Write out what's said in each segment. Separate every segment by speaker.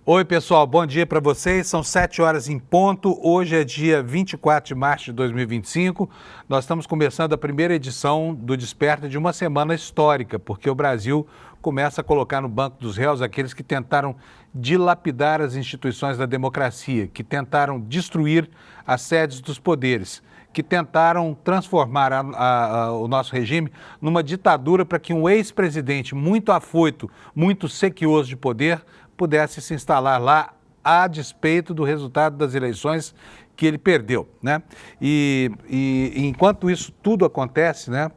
Speaker 1: Oi, pessoal, bom dia para vocês. São 7 horas em ponto. Hoje é dia 24 de março de 2025. Nós estamos começando a primeira edição do Desperta de uma semana histórica, porque o Brasil começa a colocar no banco dos réus aqueles que tentaram dilapidar as instituições da democracia, que tentaram destruir as sedes dos poderes, que tentaram transformar o nosso regime numa ditadura para que um ex-presidente muito afoito, muito sequioso de poder, pudesse se instalar lá a despeito do resultado das eleições que ele perdeu, né? E enquanto isso tudo acontece, né,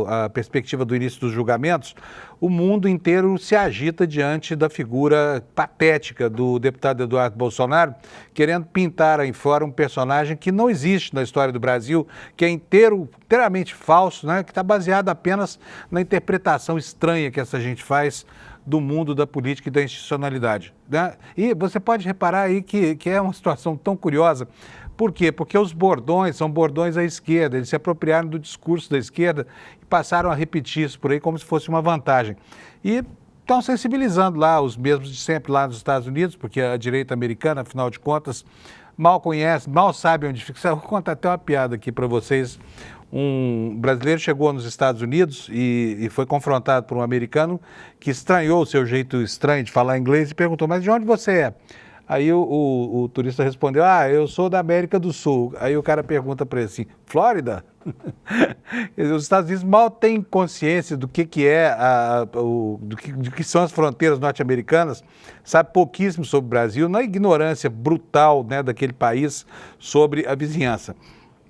Speaker 1: a perspectiva do início dos julgamentos, o mundo inteiro se agita diante da figura patética do deputado Eduardo Bolsonaro, querendo pintar aí fora um personagem que não existe na história do Brasil, que é inteiramente falso, né, que está baseado apenas na interpretação estranha que essa gente faz do mundo da política e da institucionalidade, né? E você pode reparar aí que é uma situação tão curiosa. Por quê? Porque os bordões são bordões à esquerda, eles se apropriaram do discurso da esquerda e passaram a repetir isso por aí como se fosse uma vantagem. E estão sensibilizando lá os mesmos de sempre lá nos Estados Unidos, porque a direita americana, afinal de contas, mal conhece, mal sabe onde fica. Vou contar até uma piada aqui para vocês. Um brasileiro chegou nos Estados Unidos e foi confrontado por um americano que estranhou o seu jeito estranho de falar inglês e perguntou, mas de onde você é? Aí o turista respondeu, eu sou da América do Sul. Aí o cara pergunta para ele assim, Flórida? Os Estados Unidos mal têm consciência do que é, do que são as fronteiras norte-americanas, sabe pouquíssimo sobre o Brasil, na ignorância brutal, né, daquele país sobre a vizinhança.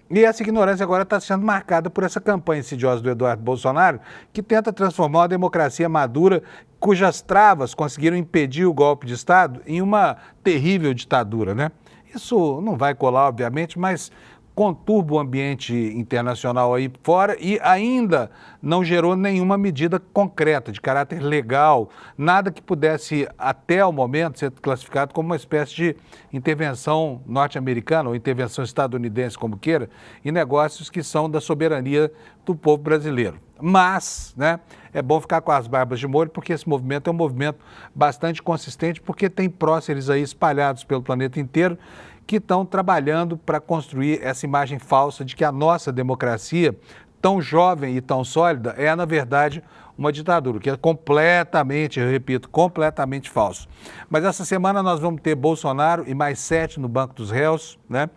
Speaker 1: E essa ignorância agora está sendo marcada por essa campanha insidiosa do Eduardo Bolsonaro, que tenta transformar uma democracia madura, cujas travas conseguiram impedir o golpe de Estado, em uma terrível ditadura, né? Isso não vai colar, obviamente, mas conturba o ambiente internacional aí fora e ainda não gerou nenhuma medida concreta, de caráter legal, nada que pudesse, até o momento, ser classificado como uma espécie de intervenção norte-americana ou intervenção estadunidense, como queira, em negócios que são da soberania do povo brasileiro. Mas, né, é bom ficar com as barbas de molho, porque esse movimento é um movimento bastante consistente, porque tem próceres aí espalhados pelo planeta inteiro, que estão trabalhando para construir essa imagem falsa de que a nossa democracia, tão jovem e tão sólida, é, na verdade, uma ditadura, que é completamente, eu repito, completamente falso. Mas essa semana nós vamos ter Bolsonaro e mais 7 no banco dos réus, né?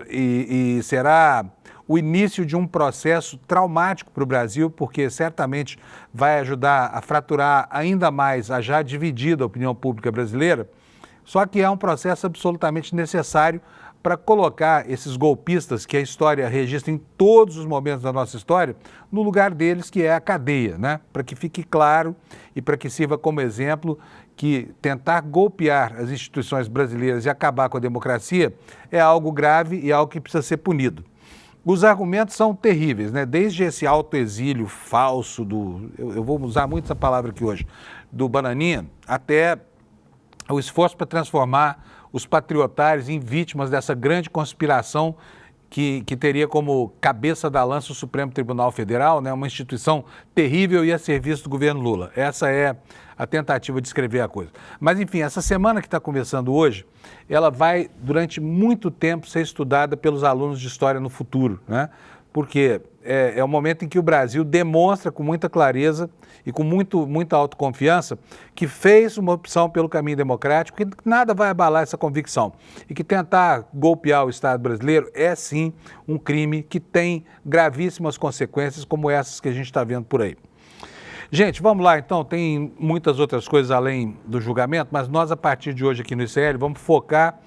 Speaker 1: E será o início de um processo traumático para o Brasil, porque certamente vai ajudar a fraturar ainda mais a já dividida opinião pública brasileira. Só que é um processo absolutamente necessário para colocar esses golpistas que a história registra em todos os momentos da nossa história no lugar deles, que é a cadeia, né? Para que fique claro e para que sirva como exemplo que tentar golpear as instituições brasileiras e acabar com a democracia é algo grave e algo que precisa ser punido. Os argumentos são terríveis, né? Desde esse autoexílio falso eu vou usar muito essa palavra aqui hoje, do Bananinha, até o esforço para transformar os patriotários em vítimas dessa grande conspiração que teria como cabeça da lança o Supremo Tribunal Federal, né, uma instituição terrível e a serviço do governo Lula. Essa é a tentativa de escrever a coisa. Mas, enfim, essa semana que está começando hoje, ela vai, durante muito tempo, ser estudada pelos alunos de História no futuro, né? Porque é o momento em que o Brasil demonstra com muita clareza e com muita autoconfiança que fez uma opção pelo caminho democrático, que nada vai abalar essa convicção. E que tentar golpear o Estado brasileiro é, sim, um crime que tem gravíssimas consequências como essas que a gente está vendo por aí. Gente, vamos lá então, tem muitas outras coisas além do julgamento, mas nós, a partir de hoje aqui no ICL, vamos focar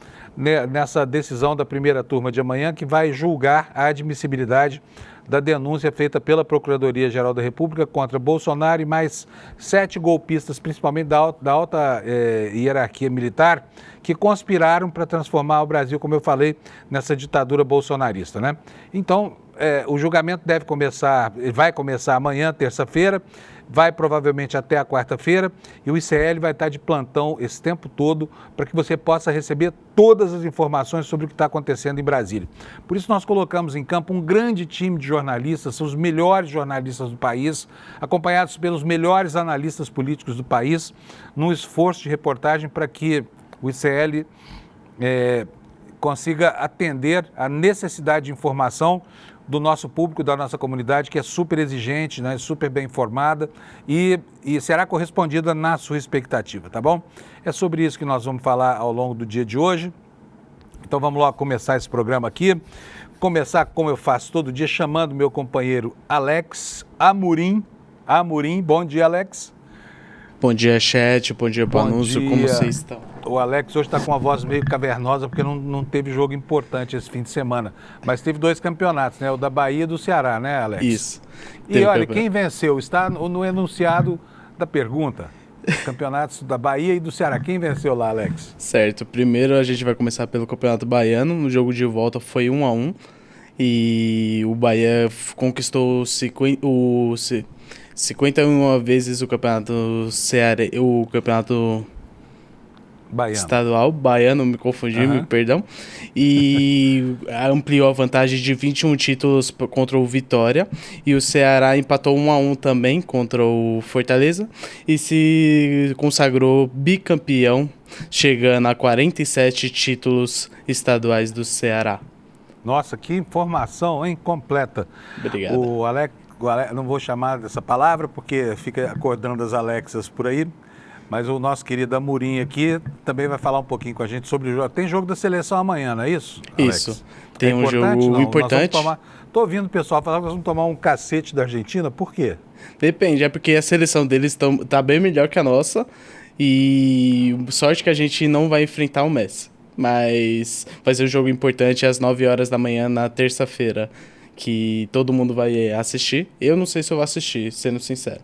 Speaker 1: nessa decisão da primeira turma de amanhã, que vai julgar a admissibilidade da denúncia feita pela Procuradoria-Geral da República contra Bolsonaro e mais 7 golpistas, principalmente da alta hierarquia militar, que conspiraram para transformar o Brasil, como eu falei, nessa ditadura bolsonarista, né? Então, o julgamento vai começar amanhã, terça-feira. vai provavelmente até a quarta-feira e o ICL vai estar de plantão esse tempo todo para que você possa receber todas as informações sobre o que está acontecendo em Brasília. Por isso nós colocamos em campo um grande time de jornalistas, são os melhores jornalistas do país, acompanhados pelos melhores analistas políticos do país, num esforço de reportagem para que o ICL consiga atender a necessidade de informação do nosso público, da nossa comunidade, que é super exigente, né, super bem informada e será correspondida na sua expectativa, tá bom? É sobre isso que nós vamos falar ao longo do dia de hoje. Então vamos lá começar esse programa aqui. Começar como eu faço todo dia, chamando meu companheiro Alex Amorim. Bom dia, Alex.
Speaker 2: Bom dia, chat. Bom dia, Panunzio. Como vocês estão?
Speaker 1: O Alex hoje está com uma voz meio cavernosa porque não teve jogo importante esse fim de semana. Mas teve 2 campeonatos, né? O da Bahia e do Ceará, né, Alex?
Speaker 2: Isso.
Speaker 1: E olha, quem venceu? Está no enunciado da pergunta. Campeonatos da Bahia e do Ceará. Quem venceu lá, Alex?
Speaker 2: Certo. Primeiro a gente vai começar pelo Campeonato Baiano. No jogo de volta foi 1-1. E o Bahia conquistou 51 vezes o Campeonato Ceará, o Campeonato
Speaker 1: Baiano.
Speaker 2: Estadual, baiano, me confundi, perdão, e ampliou a vantagem de 21 títulos contra o Vitória, e o Ceará empatou 1-1 também contra o Fortaleza, e se consagrou bicampeão, chegando a 47 títulos estaduais do Ceará.
Speaker 1: Nossa, que informação, hein? Completa.
Speaker 2: Obrigado.
Speaker 1: O Alex, não vou chamar dessa palavra porque fica acordando as Alexas por aí, mas o nosso querido Amorim aqui também vai falar um pouquinho com a gente sobre o jogo. Tem jogo da seleção amanhã, não é isso, Alex?
Speaker 2: Isso. Tem um jogo importante.
Speaker 1: Estou ouvindo o pessoal falar que nós vamos tomar um cacete da Argentina, por quê?
Speaker 2: Depende, é porque a seleção deles tá bem melhor que a nossa e sorte que a gente não vai enfrentar o Messi. Mas vai ser um jogo importante às 9 horas da manhã na terça-feira, que todo mundo vai assistir. Eu não sei se eu vou assistir, sendo sincero.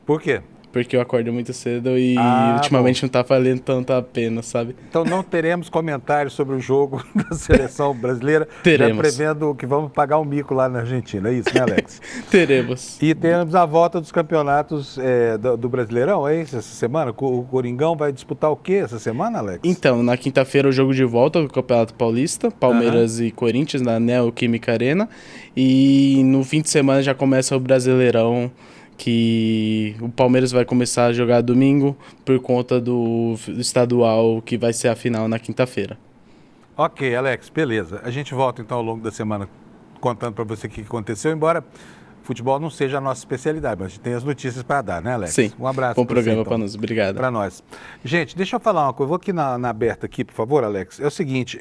Speaker 1: Por quê?
Speaker 2: Porque eu acordo muito cedo e ultimamente não tá valendo tanto a pena, sabe?
Speaker 1: Então não teremos comentários sobre o jogo da seleção brasileira.
Speaker 2: Teremos.
Speaker 1: Já prevendo que vamos pagar um mico lá na Argentina, é isso, né, Alex?
Speaker 2: Teremos.
Speaker 1: E temos a volta dos campeonatos do Brasileirão, é isso, essa semana? O Coringão vai disputar o quê essa semana, Alex?
Speaker 2: Então, na quinta-feira o jogo de volta do Campeonato Paulista, Palmeiras e Corinthians na Neoquímica Arena. E no fim de semana já começa o Brasileirão, que o Palmeiras vai começar a jogar domingo por conta do estadual, que vai ser a final na quinta-feira.
Speaker 1: Ok, Alex, beleza. A gente volta então ao longo da semana contando para você o que aconteceu, embora futebol não seja a nossa especialidade, mas a gente tem as notícias para dar, né, Alex?
Speaker 2: Sim.
Speaker 1: Um abraço.
Speaker 2: Bom programa
Speaker 1: então,
Speaker 2: para nós. Obrigado.
Speaker 1: Para nós. Gente, deixa eu falar uma coisa. Eu vou aqui na aberta aqui, por favor, Alex. É o seguinte,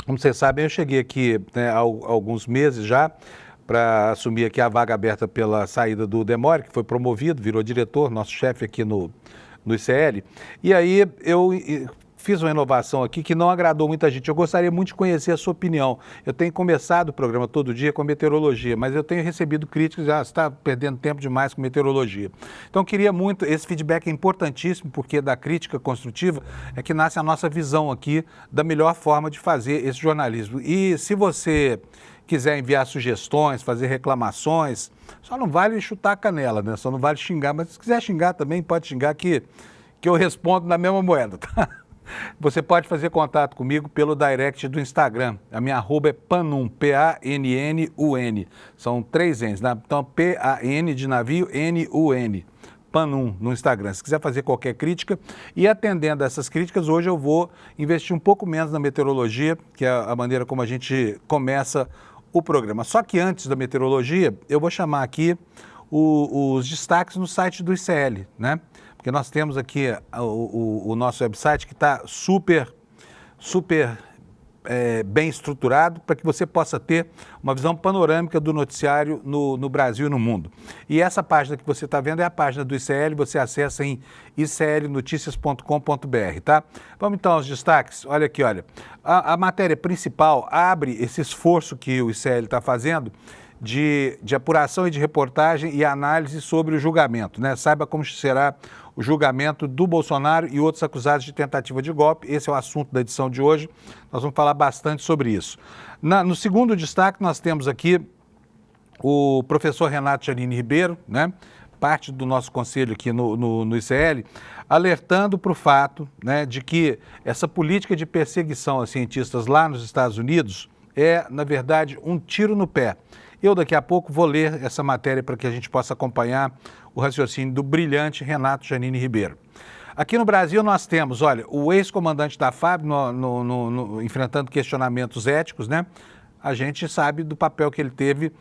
Speaker 1: como vocês sabem, eu cheguei aqui há alguns meses já para assumir aqui a vaga aberta pela saída do Demore, que foi promovido, virou diretor, nosso chefe aqui no ICL. E aí eu fiz uma inovação aqui que não agradou muita gente. Eu gostaria muito de conhecer a sua opinião. Eu tenho começado o programa todo dia com meteorologia, mas eu tenho recebido críticas, você está perdendo tempo demais com meteorologia. Então, queria muito, esse feedback é importantíssimo, porque da crítica construtiva é que nasce a nossa visão aqui da melhor forma de fazer esse jornalismo. E se você quiser enviar sugestões, fazer reclamações, só não vale chutar a canela, né? Só não vale xingar, mas se quiser xingar também, pode xingar que eu respondo na mesma moeda, tá? Você pode fazer contato comigo pelo direct do Instagram. A minha arroba é Panun, P-A-N-N-U-N. São 3 N's, né? Então P-A-N de navio, N-U-N. Panun no Instagram. Se quiser fazer qualquer crítica, e atendendo a essas críticas, hoje eu vou investir um pouco menos na meteorologia, que é a maneira como a gente começa o programa. Só que antes da meteorologia, eu vou chamar aqui os destaques no site do ICL, né? Porque nós temos aqui o nosso website que está super bem estruturado para que você possa ter uma visão panorâmica do noticiário no Brasil e no mundo. E essa página que você está vendo é a página do ICL, você acessa em iclnoticias.com.br, tá? Vamos então aos destaques. Olha aqui, olha. A matéria principal abre esse esforço que o ICL está fazendo de apuração e de reportagem e análise sobre o julgamento, né? Saiba como será o julgamento do Bolsonaro e outros acusados de tentativa de golpe. Esse é o assunto da edição de hoje. Nós vamos falar bastante sobre isso. No segundo destaque, nós temos aqui o professor Renato Giannini Ribeiro, né? parte do nosso conselho aqui no ICL, alertando para o fato, né, de que essa política de perseguição a cientistas lá nos Estados Unidos é, na verdade, um tiro no pé. Eu daqui a pouco vou ler essa matéria para que a gente possa acompanhar o raciocínio do brilhante Renato Janine Ribeiro. Aqui no Brasil nós temos, olha, o ex-comandante da FAB enfrentando questionamentos éticos, né? A gente sabe do papel que ele teve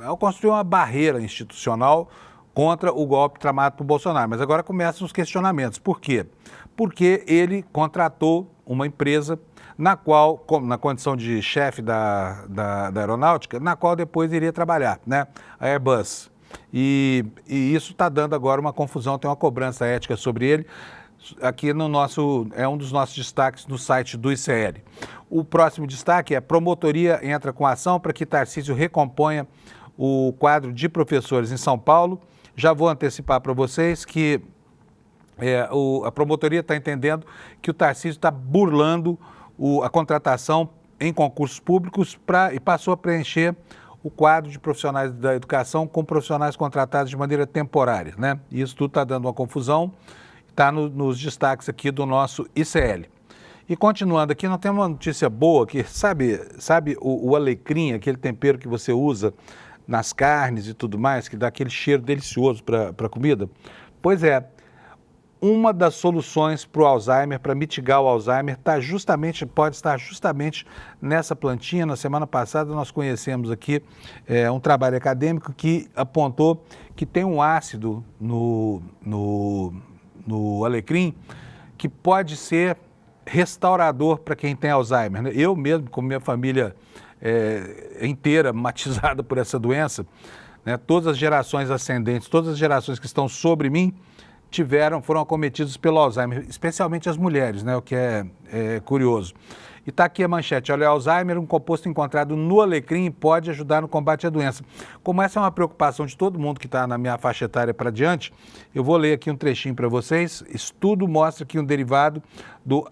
Speaker 1: ao construir uma barreira institucional contra o golpe tramado por Bolsonaro. Mas agora começam os questionamentos. Por quê? Porque ele contratou uma empresa na qual, na condição de chefe da aeronáutica, na qual depois iria trabalhar, né? A Airbus. E isso está dando agora uma confusão, tem uma cobrança ética sobre ele. Aqui é um dos nossos destaques no site do ICL. O próximo destaque é: promotoria entra com ação para que Tarcísio recomponha o quadro de professores em São Paulo. Já vou antecipar para vocês que a promotoria está entendendo que o Tarcísio está burlando a contratação em concursos públicos e passou a preencher o quadro de profissionais da educação com profissionais contratados de maneira temporária, né? Isso tudo está dando uma confusão, está nos destaques aqui do nosso ICL. E continuando aqui, nós temos uma notícia boa, que sabe o alecrim, aquele tempero que você usa nas carnes e tudo mais, que dá aquele cheiro delicioso para a comida? Pois é, uma das soluções para o Alzheimer, para mitigar o Alzheimer, pode estar justamente nessa plantinha. Na semana passada nós conhecemos aqui um trabalho acadêmico que apontou que tem um ácido no alecrim que pode ser restaurador para quem tem Alzheimer, né? Eu mesmo, com minha família inteira matizada por essa doença, né, todas as gerações ascendentes, todas as gerações que estão sobre mim, foram acometidos pelo Alzheimer, especialmente as mulheres, né, o que é curioso. E está aqui a manchete: olha, Alzheimer, um composto encontrado no alecrim, pode ajudar no combate à doença. Como essa é uma preocupação de todo mundo que está na minha faixa etária para diante, eu vou ler aqui um trechinho para vocês. Estudo mostra que um derivado do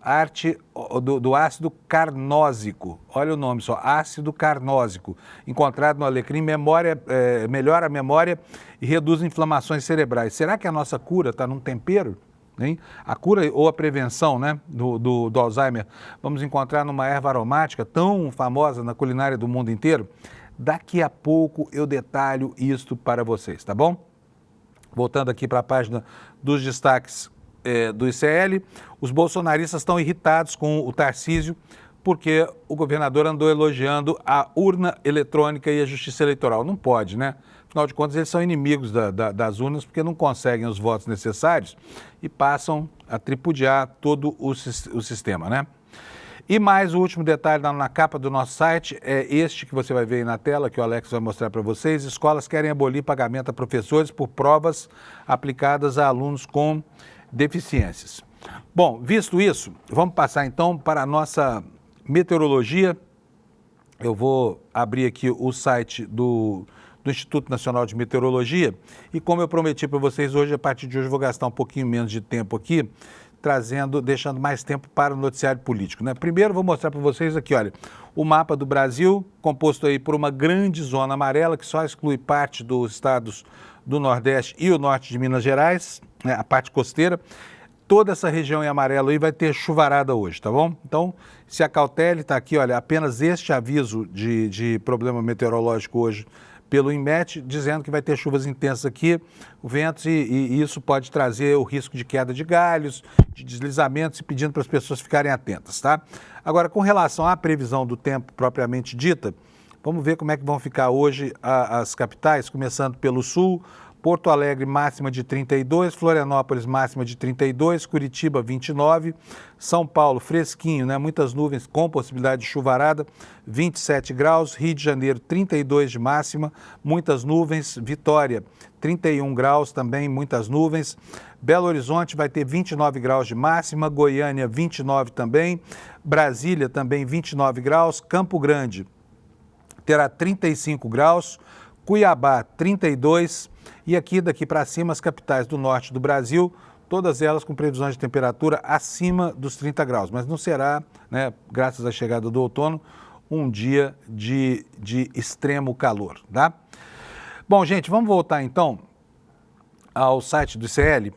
Speaker 1: ácido carnósico, olha o nome só, ácido carnósico, encontrado no alecrim, melhora a memória e reduz inflamações cerebrais. Será que a nossa cura está num tempero? Hein? A cura ou a prevenção, né, do Alzheimer vamos encontrar numa erva aromática tão famosa na culinária do mundo inteiro? Daqui a pouco eu detalho isto para vocês, tá bom? Voltando aqui para a página dos destaques do ICL, os bolsonaristas estão irritados com o Tarcísio porque o governador andou elogiando a urna eletrônica e a justiça eleitoral. Não pode, né? Afinal de contas, eles são inimigos das urnas porque não conseguem os votos necessários e passam a tripudiar todo o sistema, né? E mais o último detalhe na capa do nosso site é este que você vai ver aí na tela, que o Alex vai mostrar para vocês. Escolas querem abolir pagamento a professores por provas aplicadas a alunos com deficiências. Bom, visto isso, vamos passar então para a nossa meteorologia. Eu vou abrir aqui o site do Instituto Nacional de Meteorologia e, como eu prometi para vocês hoje, a partir de hoje eu vou gastar um pouquinho menos de tempo aqui, deixando mais tempo para o noticiário político, né? Primeiro vou mostrar para vocês aqui, olha, o mapa do Brasil, composto aí por uma grande zona amarela que só exclui parte dos estados do Nordeste e o norte de Minas Gerais, né, a parte costeira. Toda essa região em amarelo aí vai ter chuvarada hoje, tá bom? Então, se acautele, tá aqui, olha, apenas este aviso de problema meteorológico hoje pelo INMET, dizendo que vai ter chuvas intensas aqui, ventos, e isso pode trazer o risco de queda de galhos, de deslizamentos, e pedindo para as pessoas ficarem atentas, tá? Agora, com relação à previsão do tempo propriamente dita, vamos ver como é que vão ficar hoje as capitais, começando pelo sul. Porto Alegre, máxima de 32, Florianópolis, máxima de 32, Curitiba, 29, São Paulo, fresquinho, né? Muitas nuvens com possibilidade de chuvarada, 27 graus, Rio de Janeiro, 32 de máxima, muitas nuvens, Vitória, 31 graus também, muitas nuvens, Belo Horizonte vai ter 29 graus de máxima, Goiânia, 29 também, Brasília também 29 graus, Campo Grande terá 35 graus, Cuiabá, 32, e aqui daqui para cima as capitais do norte do Brasil, todas elas com previsões de temperatura acima dos 30 graus, mas não será, né, graças à chegada do outono, um dia de extremo calor, tá? Bom, gente, vamos voltar então ao site do ICL,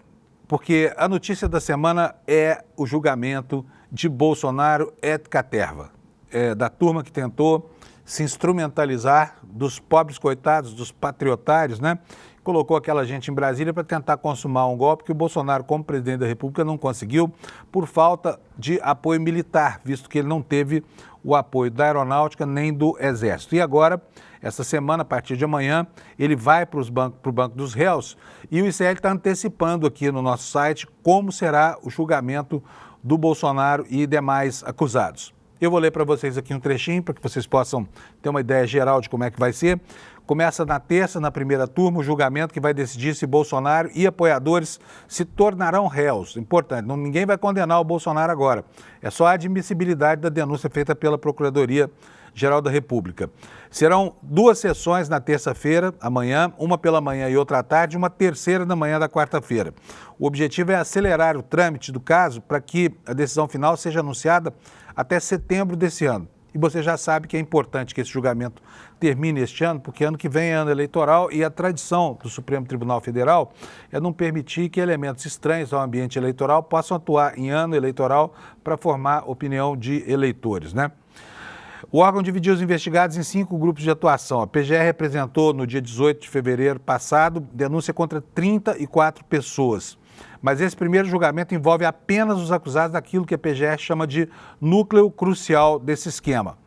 Speaker 1: porque a notícia da semana é o julgamento de Bolsonaro et caterva, da turma que tentou se instrumentalizar dos pobres coitados, dos patriotários, né? Colocou aquela gente em Brasília para tentar consumar um golpe que o Bolsonaro, como presidente da República, não conseguiu por falta de apoio militar, visto que ele não teve o apoio da Aeronáutica nem do Exército. E agora, essa semana, a partir de amanhã, ele vai para o Banco dos Réus e o ICL está antecipando aqui no nosso site como será o julgamento do Bolsonaro e demais acusados. Eu vou ler para vocês aqui um trechinho para que vocês possam ter uma ideia geral de como é que vai ser. Começa na terça, na primeira turma, o julgamento que vai decidir se Bolsonaro e apoiadores se tornarão réus. Importante, ninguém vai condenar o Bolsonaro agora. É só a admissibilidade da denúncia feita pela Procuradoria-Geral da República. Serão 2 sessões na terça-feira, amanhã, uma pela manhã e outra à tarde, uma terceira na manhã da quarta-feira. O objetivo é acelerar o trâmite do caso para que a decisão final seja anunciada até setembro desse ano. E você já sabe que é importante que esse julgamento termine este ano, porque ano que vem é ano eleitoral e a tradição do Supremo Tribunal Federal é não permitir que elementos estranhos ao ambiente eleitoral possam atuar em ano eleitoral para formar opinião de eleitores, né? O órgão dividiu os investigados em 5 grupos de atuação. A PGR apresentou no dia 18 de fevereiro passado denúncia contra 34 pessoas. Mas esse primeiro julgamento envolve apenas os acusados daquilo que a PGR chama de núcleo crucial desse esquema.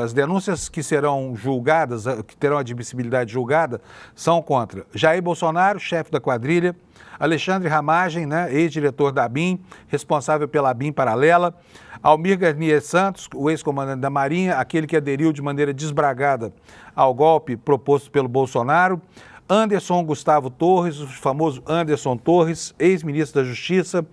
Speaker 1: As denúncias que serão julgadas, que terão admissibilidade julgada, são contra Jair Bolsonaro, chefe da quadrilha, Alexandre Ramagem, né, ex-diretor da ABIN, responsável pela ABIN paralela, Almir Garnier Santos, o ex-comandante da Marinha, aquele que aderiu de maneira desbragada ao golpe proposto pelo Bolsonaro, Anderson Gustavo Torres, o famoso Anderson Torres, ex-ministro da Justiça,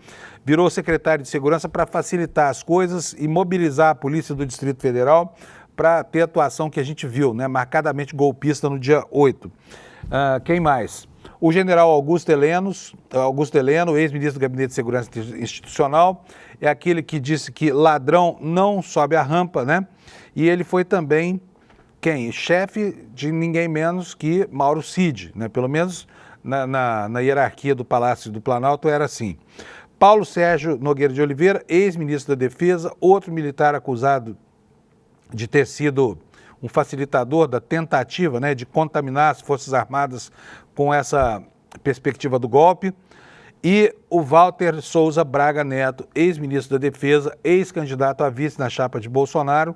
Speaker 1: virou secretário de Segurança para facilitar as coisas e mobilizar a Polícia do Distrito Federal para ter a atuação que a gente viu, né, marcadamente golpista no dia 8. Quem mais? O general Augusto Heleno, ex-ministro do Gabinete de Segurança Institucional, é aquele que disse que ladrão não sobe a rampa, né? E ele foi também chefe de ninguém menos que Mauro Cid, né? Pelo menos na hierarquia do Palácio do Planalto era assim. Paulo Sérgio Nogueira de Oliveira, ex-ministro da Defesa, outro militar acusado de ter sido um facilitador da tentativa, né, de contaminar as Forças Armadas com essa perspectiva do golpe. E o Walter Souza Braga Neto, ex-ministro da Defesa, ex-candidato a vice na chapa de Bolsonaro,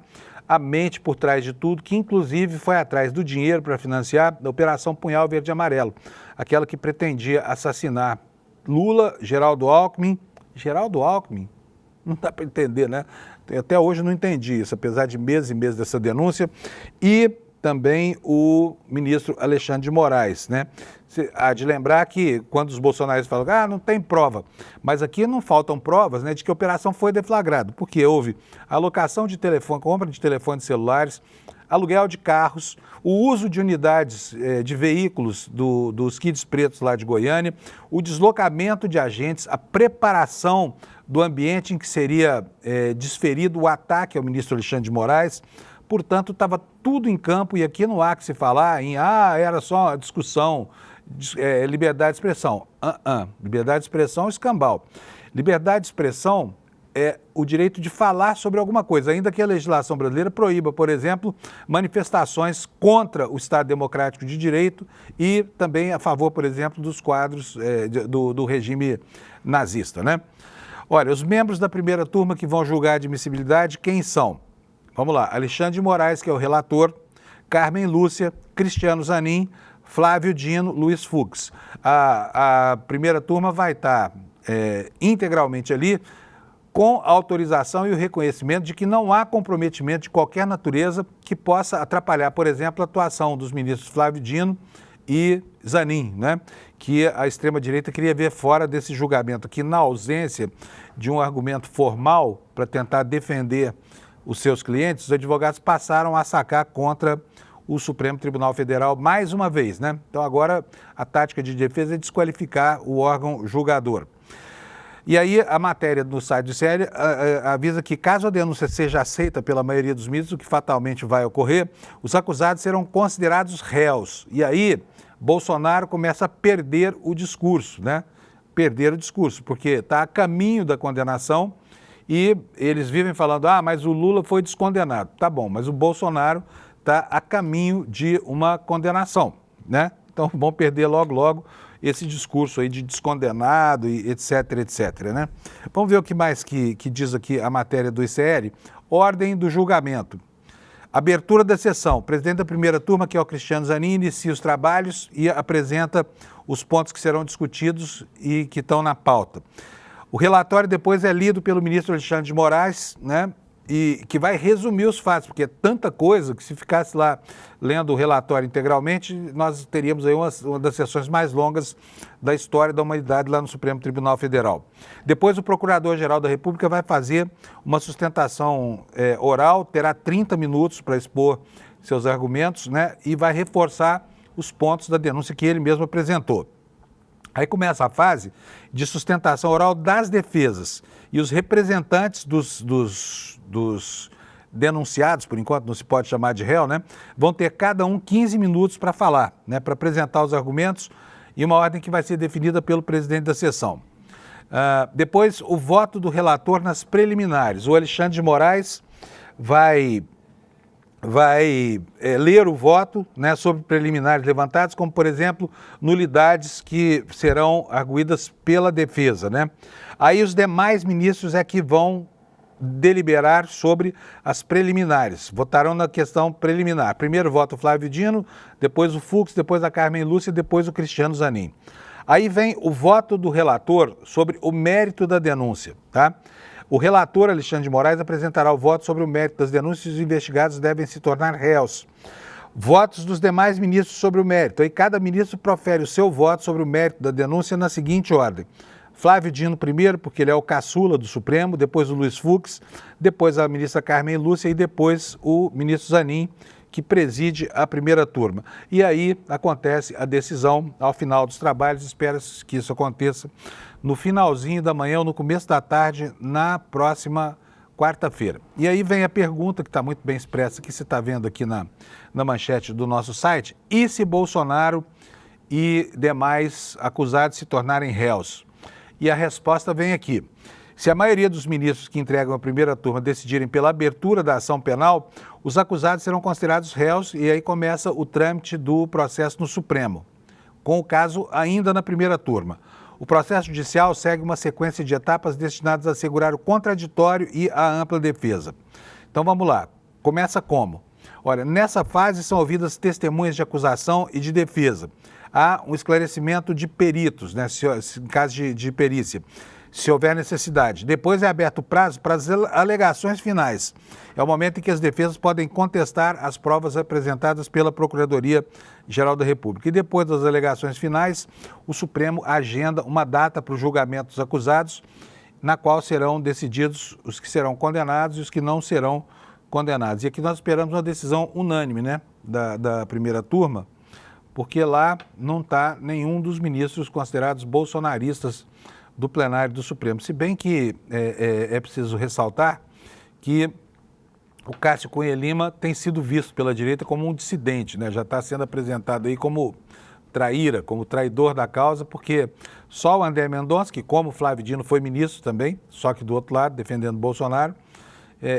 Speaker 1: a mente por trás de tudo, que inclusive foi atrás do dinheiro para financiar a Operação Punhal Verde e Amarelo, aquela que pretendia assassinar Lula, Geraldo Alckmin, não dá para entender, né? Até hoje eu não entendi isso, apesar de meses e meses dessa denúncia, e também o ministro Alexandre de Moraes, né? Há de lembrar que quando os bolsonaristas falam, não tem prova, mas aqui não faltam provas, né, de que a operação foi deflagrada, porque houve alocação de telefone, compra de telefones celulares, aluguel de carros, o uso de unidades de veículos dos Kids Pretos lá de Goiânia, o deslocamento de agentes, a preparação do ambiente em que seria desferido o ataque ao ministro Alexandre de Moraes. Portanto, estava tudo em campo e aqui não há que se falar em era só uma discussão, liberdade de expressão. Liberdade de expressão é escambau. Liberdade de expressão é o direito de falar sobre alguma coisa, ainda que a legislação brasileira proíba, por exemplo, manifestações contra o Estado Democrático de Direito e também a favor, por exemplo, dos quadros do regime nazista, né? Olha, os membros da primeira turma que vão julgar a admissibilidade, quem são? Vamos lá, Alexandre de Moraes, que é o relator, Carmen Lúcia, Cristiano Zanin, Flávio Dino, Luiz Fux. A primeira turma vai estar integralmente ali com a autorização e o reconhecimento de que não há comprometimento de qualquer natureza que possa atrapalhar, por exemplo, a atuação dos ministros Flávio Dino e Zanin, né? Que a extrema-direita queria ver fora desse julgamento, que na ausência de um argumento formal para tentar defender os seus clientes, os advogados passaram a sacar contra o Supremo Tribunal Federal mais uma vez, né? Então agora a tática de defesa é desqualificar o órgão julgador. E aí a matéria no site do ICL avisa que caso a denúncia seja aceita pela maioria dos ministros, o que fatalmente vai ocorrer, os acusados serão considerados réus. E aí Bolsonaro começa a perder o discurso, né? Perder o discurso, porque está a caminho da condenação e eles vivem falando, mas o Lula foi descondenado. Tá bom, mas o Bolsonaro está a caminho de uma condenação, né? Então vão perder logo esse discurso aí de descondenado e etc, né? Vamos ver o que mais que diz aqui a matéria do ICL. Ordem do julgamento. Abertura da sessão. O presidente da primeira turma, que é o Cristiano Zanin, inicia os trabalhos e apresenta os pontos que serão discutidos e que estão na pauta. O relatório depois é lido pelo ministro Alexandre de Moraes, né? E que vai resumir os fatos, porque é tanta coisa que se ficasse lá lendo o relatório integralmente, nós teríamos aí uma das sessões mais longas da história da humanidade lá no Supremo Tribunal Federal. Depois o Procurador-Geral da República vai fazer uma sustentação oral, terá 30 minutos para expor seus argumentos, né? E vai reforçar os pontos da denúncia que ele mesmo apresentou. Aí começa a fase de sustentação oral das defesas e os representantes dos denunciados, por enquanto não se pode chamar de réu, né, vão ter cada um 15 minutos para falar, né, para apresentar os argumentos e uma ordem que vai ser definida pelo presidente da sessão. Depois, o voto do relator nas preliminares. O Alexandre de Moraes vai ler o voto, né, sobre preliminares levantados, como, por exemplo, nulidades que serão arguidas pela defesa, né? Aí os demais ministros é que vão deliberar sobre as preliminares, votarão na questão preliminar. Primeiro vota o Flávio Dino, depois o Fux, depois a Carmen Lúcia e depois o Cristiano Zanin. Aí vem o voto do relator sobre o mérito da denúncia, tá? O relator Alexandre de Moraes apresentará o voto sobre o mérito das denúncias e os investigados devem se tornar réus. Votos dos demais ministros sobre o mérito. Aí cada ministro profere o seu voto sobre o mérito da denúncia na seguinte ordem. Flávio Dino primeiro, porque ele é o caçula do Supremo, depois o Luiz Fux, depois a ministra Carmen Lúcia e depois o ministro Zanin, que preside a primeira turma. E aí acontece a decisão ao final dos trabalhos, espera-se que isso aconteça no finalzinho da manhã ou no começo da tarde, na próxima quarta-feira. E aí vem a pergunta, que está muito bem expressa, que você está vendo aqui na manchete do nosso site, e se Bolsonaro e demais acusados se tornarem réus? E a resposta vem aqui. Se a maioria dos ministros que entregam a primeira turma decidirem pela abertura da ação penal, os acusados serão considerados réus e aí começa o trâmite do processo no Supremo, com o caso ainda na primeira turma. O processo judicial segue uma sequência de etapas destinadas a assegurar o contraditório e a ampla defesa. Então vamos lá. Começa como? Olha, nessa fase são ouvidas testemunhas de acusação e de defesa. Há um esclarecimento de peritos, né, em caso de perícia, se houver necessidade. Depois é aberto o prazo para as alegações finais. É o momento em que as defesas podem contestar as provas apresentadas pela Procuradoria-Geral da República. E depois das alegações finais, o Supremo agenda uma data para o julgamento dos acusados, na qual serão decididos os que serão condenados e os que não serão condenados. E aqui nós esperamos uma decisão unânime, né, da primeira turma, porque lá não está nenhum dos ministros considerados bolsonaristas do plenário do Supremo. Se bem que é preciso ressaltar que o Cássio Cunha Lima tem sido visto pela direita como um dissidente, né? Já está sendo apresentado aí como traíra, como traidor da causa, porque só o André Mendonça, que como o Flávio Dino foi ministro também, só que do outro lado, defendendo Bolsonaro,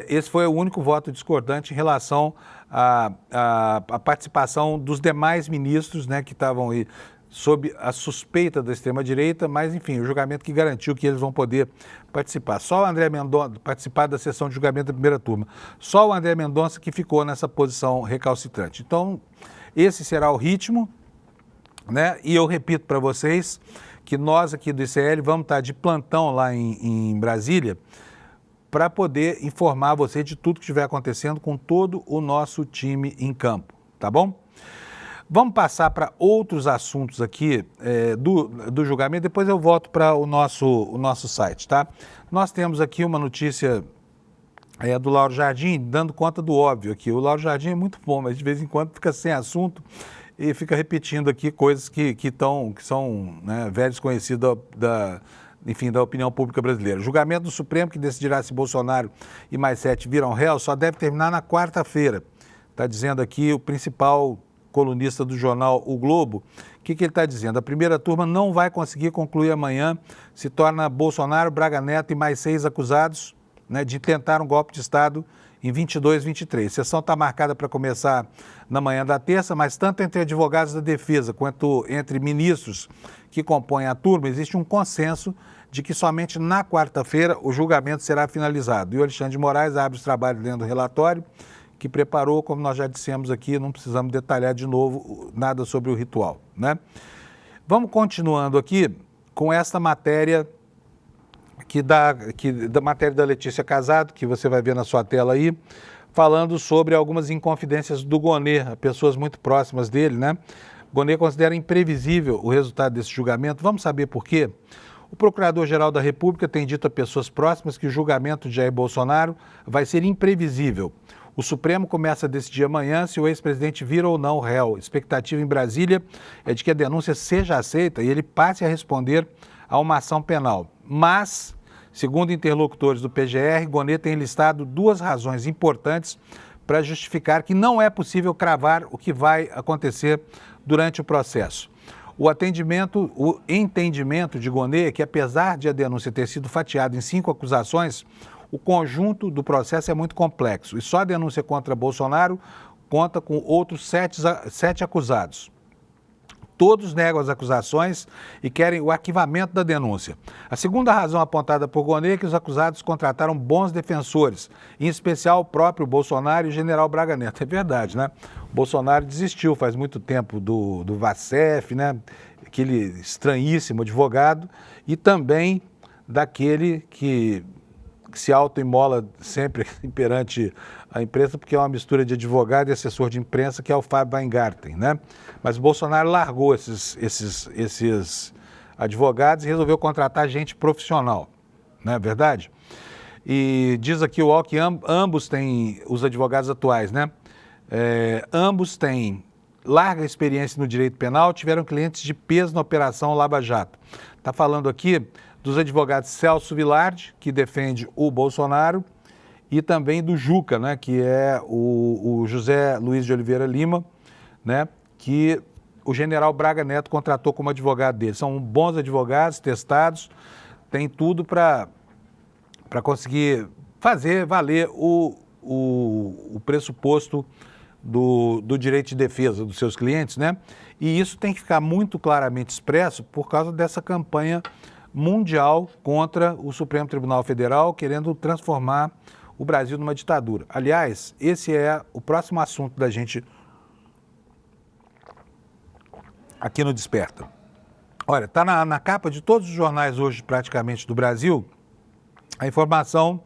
Speaker 1: esse foi o único voto discordante em relação à participação dos demais ministros, né, que estavam aí sob a suspeita da extrema-direita, mas, enfim, o julgamento que garantiu que eles vão poder participar. Só o André Mendonça, participar da sessão de julgamento da primeira turma. Só o André Mendonça que ficou nessa posição recalcitrante. Então, esse será o ritmo, né? E eu repito para vocês que nós aqui do ICL vamos estar de plantão lá em Brasília para poder informar você de tudo que estiver acontecendo com todo o nosso time em campo, tá bom? Vamos passar para outros assuntos aqui do julgamento, depois eu volto para o nosso site, tá? Nós temos aqui uma notícia do Lauro Jardim, dando conta do óbvio aqui. O Lauro Jardim é muito bom, mas de vez em quando fica sem assunto e fica repetindo aqui coisas que são, né, velhos conhecidos enfim, da opinião pública brasileira. O julgamento do Supremo, que decidirá se Bolsonaro e mais 7 viram réu, só deve terminar na quarta-feira. Está dizendo aqui o principal colunista do jornal O Globo. O que ele está dizendo? A primeira turma não vai conseguir concluir amanhã, se torna Bolsonaro, Braga Neto e mais 6 acusados, né, de tentar um golpe de Estado em 22, 23. A sessão está marcada para começar na manhã da terça, mas tanto entre advogados da defesa quanto entre ministros que compõem a turma, existe um consenso de que somente na quarta-feira o julgamento será finalizado. E o Alexandre de Moraes abre os trabalhos lendo o relatório que preparou, como nós já dissemos aqui, não precisamos detalhar de novo nada sobre o ritual, né? Vamos continuando aqui com esta matéria da matéria da Letícia Casado, que você vai ver na sua tela aí, falando sobre algumas inconfidências do Gonê, pessoas muito próximas dele, né? Gonê considera imprevisível o resultado desse julgamento. Vamos saber por quê? O Procurador-Geral da República tem dito a pessoas próximas que o julgamento de Jair Bolsonaro vai ser imprevisível. O Supremo começa a decidir amanhã se o ex-presidente vira ou não réu. A expectativa em Brasília é de que a denúncia seja aceita e ele passe a responder a uma ação penal. Mas, segundo interlocutores do PGR, Gonê tem listado 2 razões importantes para justificar que não é possível cravar o que vai acontecer durante o processo. O entendimento de Gonê é que, apesar de a denúncia ter sido fatiada em 5 acusações, o conjunto do processo é muito complexo e só a denúncia contra Bolsonaro conta com outros 7 acusados. Todos negam as acusações e querem o arquivamento da denúncia. A segunda razão apontada por Gonê é que os acusados contrataram bons defensores, em especial o próprio Bolsonaro e o general Braga Neto. É verdade, né? O Bolsonaro desistiu faz muito tempo do Vacef, né? Aquele estranhíssimo advogado, e também daquele que se autoimola sempre perante a imprensa, porque é uma mistura de advogado e assessor de imprensa, que é o Fábio Weingarten, né? Mas o Bolsonaro largou esses advogados e resolveu contratar gente profissional, não é verdade? E diz aqui o UOL que ambos têm, os advogados atuais, né? Ambos têm larga experiência no direito penal, tiveram clientes de peso na Operação Lava Jato. Está falando aqui dos advogados Celso Vilardi, que defende o Bolsonaro, e também do Juca, né, que é o José Luiz de Oliveira Lima, né, que o general Braga Neto contratou como advogado dele. São bons advogados, testados, tem tudo para conseguir fazer valer o pressuposto do direito de defesa dos seus clientes, né? E isso tem que ficar muito claramente expresso por causa dessa campanha mundial contra o Supremo Tribunal Federal, querendo transformar o Brasil numa ditadura. Aliás, esse é o próximo assunto da gente aqui no Desperta. Olha, está na capa de todos os jornais hoje, praticamente, do Brasil, a informação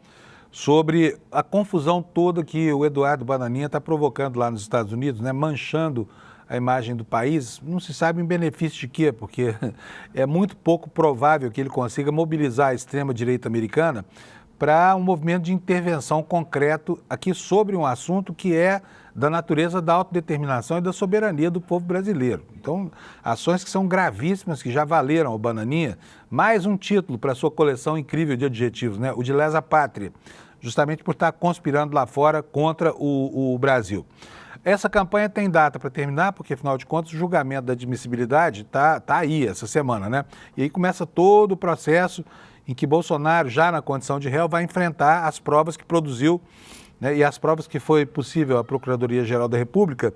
Speaker 1: sobre a confusão toda que o Eduardo Bananinha está provocando lá nos Estados Unidos, né, manchando a imagem do país. Não se sabe em benefício de quê, porque é muito pouco provável que ele consiga mobilizar a extrema-direita americana para um movimento de intervenção concreto aqui sobre um assunto que é da natureza da autodeterminação e da soberania do povo brasileiro. Então, ações que são gravíssimas, que já valeram ao Bananinha, mais um título para a sua coleção incrível de adjetivos, né? O de lesa pátria, justamente por estar conspirando lá fora contra o Brasil. Essa campanha tem data para terminar, porque, afinal de contas, o julgamento da admissibilidade tá aí essa semana, né? E aí começa todo o processo em que Bolsonaro, já na condição de réu, vai enfrentar as provas que produziu, né, e as provas que foi possível a Procuradoria-Geral da República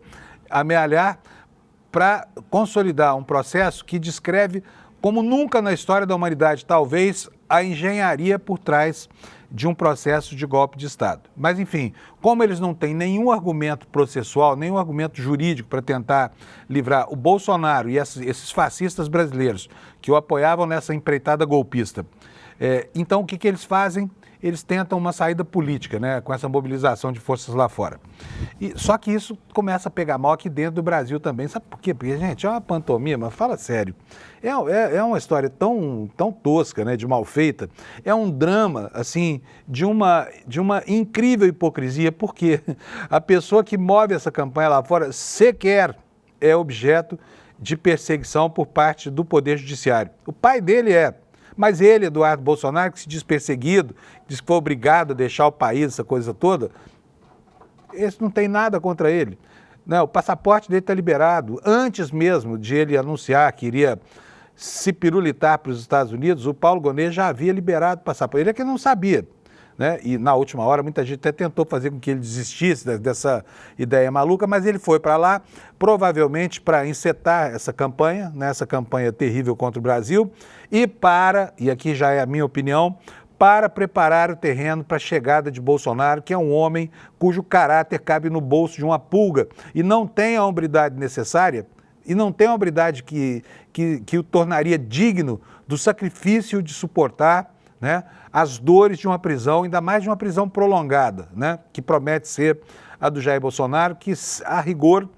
Speaker 1: amealhar para consolidar um processo que descreve, como nunca na história da humanidade, talvez, a engenharia por trás de um processo de golpe de Estado. Mas, enfim, como eles não têm nenhum argumento processual, nenhum argumento jurídico para tentar livrar o Bolsonaro e esses fascistas brasileiros que o apoiavam nessa empreitada golpista, então o que eles fazem? Eles tentam uma saída política, né, com essa mobilização de forças lá fora. Só que isso começa a pegar mal aqui dentro do Brasil também. Sabe por quê? Porque, gente, é uma pantomima, fala sério. É uma história tão tosca, né, de mal feita. É um drama, assim, de uma incrível hipocrisia, porque a pessoa que move essa campanha lá fora sequer é objeto de perseguição por parte do Poder Judiciário. O pai dele é, Mas ele, Eduardo Bolsonaro, que se diz perseguido, diz que foi obrigado a deixar o país, essa coisa toda, esse não tem nada contra ele. Não, o passaporte dele está liberado. Antes mesmo de ele anunciar que iria se pirulitar para os Estados Unidos, o Paulo Gonet já havia liberado o passaporte. Ele é que não sabia, né? E na última hora muita gente até tentou fazer com que ele desistisse dessa ideia maluca, mas ele foi para lá provavelmente para encetar essa campanha, né? Essa campanha terrível contra o Brasil e aqui já é a minha opinião, para preparar o terreno para a chegada de Bolsonaro, que é um homem cujo caráter cabe no bolso de uma pulga e não tem a hombridade necessária e não tem a hombridade que o tornaria digno do sacrifício de suportar, né, as dores de uma prisão, ainda mais de uma prisão prolongada, né, que promete ser a do Jair Bolsonaro, que, a rigor,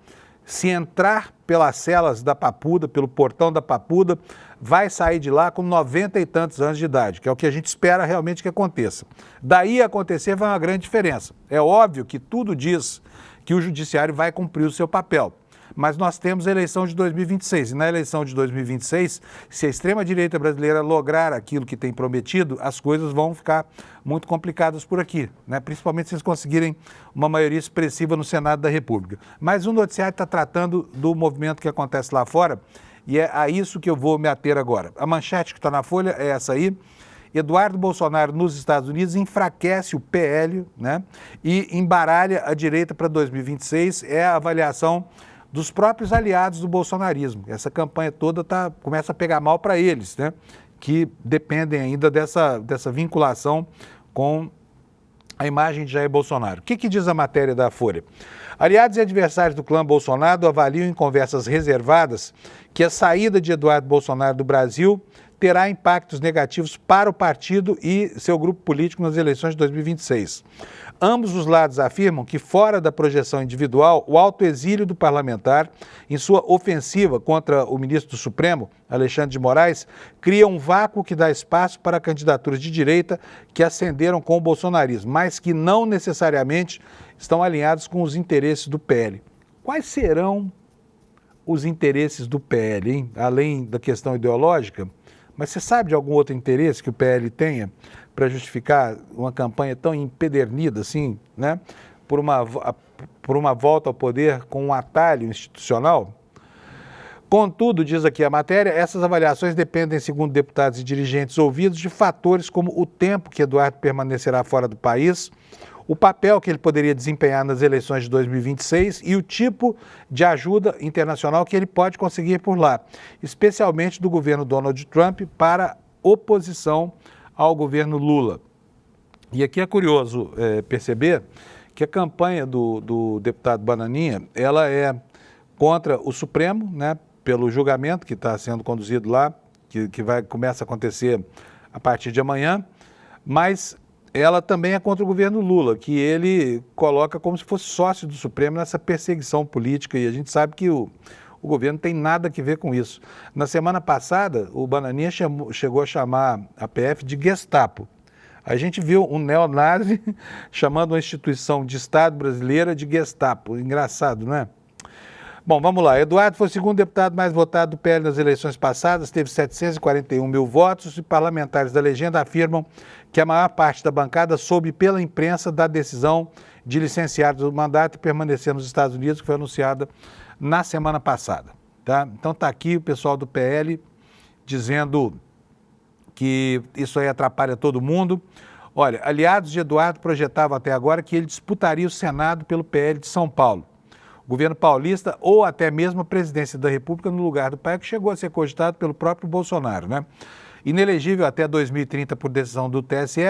Speaker 1: se entrar pelas celas da Papuda, pelo portão da Papuda, vai sair de lá com 90 e tantos anos de idade, que é o que a gente espera realmente que aconteça. Daí acontecer vai uma grande diferença. É óbvio que tudo diz que o judiciário vai cumprir o seu papel. Mas nós temos a eleição de 2026, e na eleição de 2026, se a extrema-direita brasileira lograr aquilo que tem prometido, as coisas vão ficar muito complicadas por aqui, né? Principalmente se eles conseguirem uma maioria expressiva no Senado da República. Mas o noticiário está tratando do movimento que acontece lá fora, e é a isso que eu vou me ater agora. A manchete que está na Folha é essa aí. Eduardo Bolsonaro nos Estados Unidos enfraquece o PL, né? E embaralha a direita para 2026, é a avaliação dos próprios aliados do bolsonarismo. Essa campanha toda começa a pegar mal para eles, né? Que dependem ainda dessa vinculação com a imagem de Jair Bolsonaro. O que diz a matéria da Folha? Aliados e adversários do clã Bolsonaro avaliam em conversas reservadas que a saída de Eduardo Bolsonaro do Brasil terá impactos negativos para o partido e seu grupo político nas eleições de 2026. Ambos os lados afirmam que, fora da projeção individual, o autoexílio do parlamentar, em sua ofensiva contra o ministro do Supremo, Alexandre de Moraes, cria um vácuo que dá espaço para candidaturas de direita que ascenderam com o bolsonarismo, mas que não necessariamente estão alinhados com os interesses do PL. Quais serão os interesses do PL, hein? Além da questão ideológica? Mas você sabe de algum outro interesse que o PL tenha para justificar uma campanha tão empedernida assim, né? Por uma volta ao poder com um atalho institucional? Contudo, diz aqui a matéria, essas avaliações dependem, segundo deputados e dirigentes ouvidos, de fatores como o tempo que Eduardo permanecerá fora do país, o papel que ele poderia desempenhar nas eleições de 2026 e o tipo de ajuda internacional que ele pode conseguir por lá, especialmente do governo Donald Trump para oposição ao governo Lula. E aqui é curioso perceber que a campanha do deputado Bananinha, ela é contra o Supremo, né, pelo julgamento que está sendo conduzido lá, que começa a acontecer a partir de amanhã, mas ela também é contra o governo Lula, que ele coloca como se fosse sócio do Supremo nessa perseguição política, e a gente sabe que o governo tem nada a ver com isso. Na semana passada, o Bananinha chegou a chamar a PF de Gestapo. A gente viu um neonazi chamando uma instituição de Estado brasileira de Gestapo. Engraçado, não é? Bom, vamos lá. Eduardo foi o segundo deputado mais votado do PL nas eleições passadas, teve 741 mil votos e parlamentares da legenda afirmam que a maior parte da bancada soube pela imprensa da decisão de licenciar do mandato e permanecer nos Estados Unidos, que foi anunciada na semana passada. Tá? Então está aqui o pessoal do PL dizendo que isso aí atrapalha todo mundo. Olha, aliados de Eduardo projetavam até agora que ele disputaria o Senado pelo PL de São Paulo, o governo paulista ou até mesmo a presidência da República no lugar do pai, que chegou a ser cogitado pelo próprio Bolsonaro, né? Inelegível até 2030 por decisão do TSE,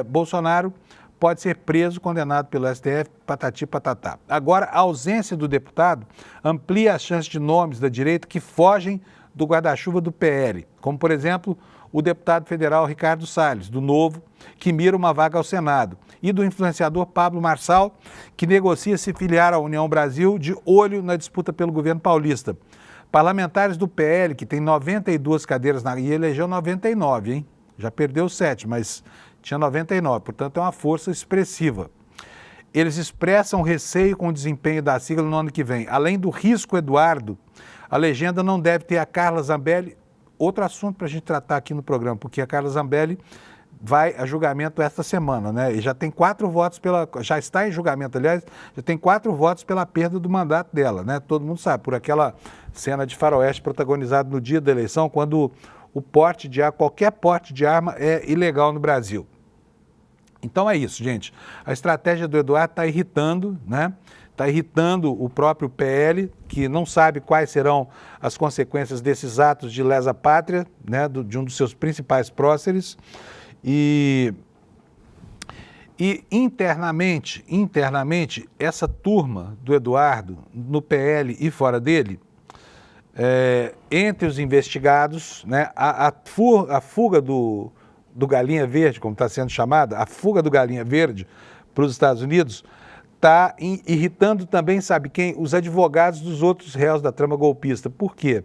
Speaker 1: Bolsonaro pode ser preso, condenado pelo STF, patati patatá. Agora, a ausência do deputado amplia as chances de nomes da direita que fogem do guarda-chuva do PL, como, por exemplo, o deputado federal Ricardo Salles, do Novo, que mira uma vaga ao Senado, e do influenciador Pablo Marçal, que negocia se filiar à União Brasil de olho na disputa pelo governo paulista. Parlamentares do PL, que tem 92 cadeiras, e elegeu 99, hein? Já perdeu 7, mas tinha 99, portanto é uma força expressiva. Eles expressam receio com o desempenho da sigla no ano que vem. Além do risco Eduardo, a legenda não deve ter a Carla Zambelli outro assunto para a gente tratar aqui no programa, porque a Carla Zambelli vai a julgamento esta semana, né? E já tem 4 votos já está em julgamento, aliás, já tem 4 votos pela perda do mandato dela, né? Todo mundo sabe, por aquela cena de faroeste protagonizada no dia da eleição, quando o porte de arma, qualquer porte de arma é ilegal no Brasil. Então é isso, gente. A estratégia do Eduardo está irritando, né? Está irritando o próprio PL, que não sabe quais serão as consequências desses atos de lesa pátria, né? De um dos seus principais próceres. E internamente, essa turma do Eduardo, no PL e fora dele, entre os investigados, né, a fuga do Galinha Verde, como está sendo chamada, a fuga do Galinha Verde para os Estados Unidos, está irritando também, sabe quem? Os advogados dos outros réus da trama golpista. Por quê?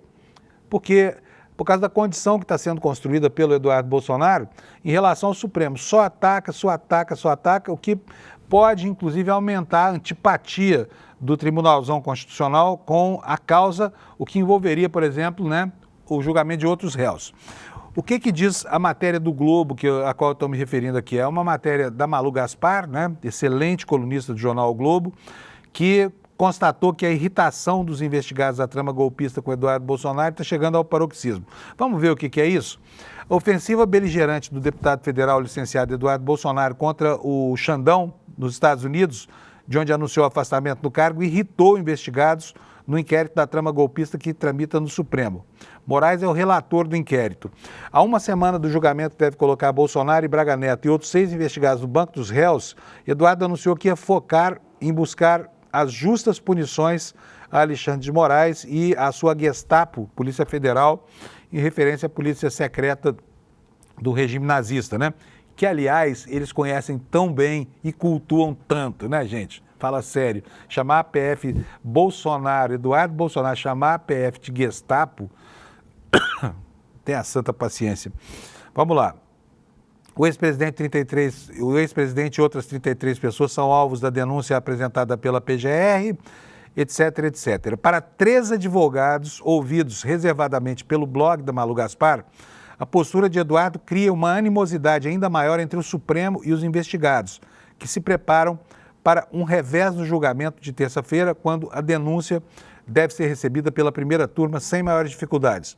Speaker 1: Porque por causa da condição que está sendo construída pelo Eduardo Bolsonaro em relação ao Supremo. Só ataca, o que pode, inclusive, aumentar a antipatia do Tribunalzão Constitucional com a causa, o que envolveria, por exemplo, né, o julgamento de outros réus. O que diz a matéria do Globo, a qual eu estou me referindo aqui? É uma matéria da Malu Gaspar, né, excelente colunista do jornal o Globo, que constatou que a irritação dos investigados da trama golpista com Eduardo Bolsonaro está chegando ao paroxismo. Vamos ver o que é isso? A ofensiva beligerante do deputado federal licenciado Eduardo Bolsonaro contra o Xandão, nos Estados Unidos, de onde anunciou o afastamento do cargo, irritou investigados no inquérito da trama golpista que tramita no Supremo. Moraes é o relator do inquérito. Há uma semana do julgamento que deve colocar Bolsonaro e Braga Neto e outros 6 investigados no banco dos réus, Eduardo anunciou que ia focar em buscar as justas punições a Alexandre de Moraes e a sua Gestapo, Polícia Federal, em referência à polícia secreta do regime nazista, né? Que, aliás, eles conhecem tão bem e cultuam tanto, né, gente? Fala sério. Chamar a PF Bolsonaro, Eduardo Bolsonaro, chamar a PF de Gestapo, tenha santa paciência. Vamos lá. O ex-presidente e outras 33 pessoas são alvos da denúncia apresentada pela PGR, etc, etc. Para 3 advogados ouvidos reservadamente pelo blog da Malu Gaspar, a postura de Eduardo cria uma animosidade ainda maior entre o Supremo e os investigados, que se preparam para um revés no julgamento de terça-feira, quando a denúncia deve ser recebida pela primeira turma sem maiores dificuldades.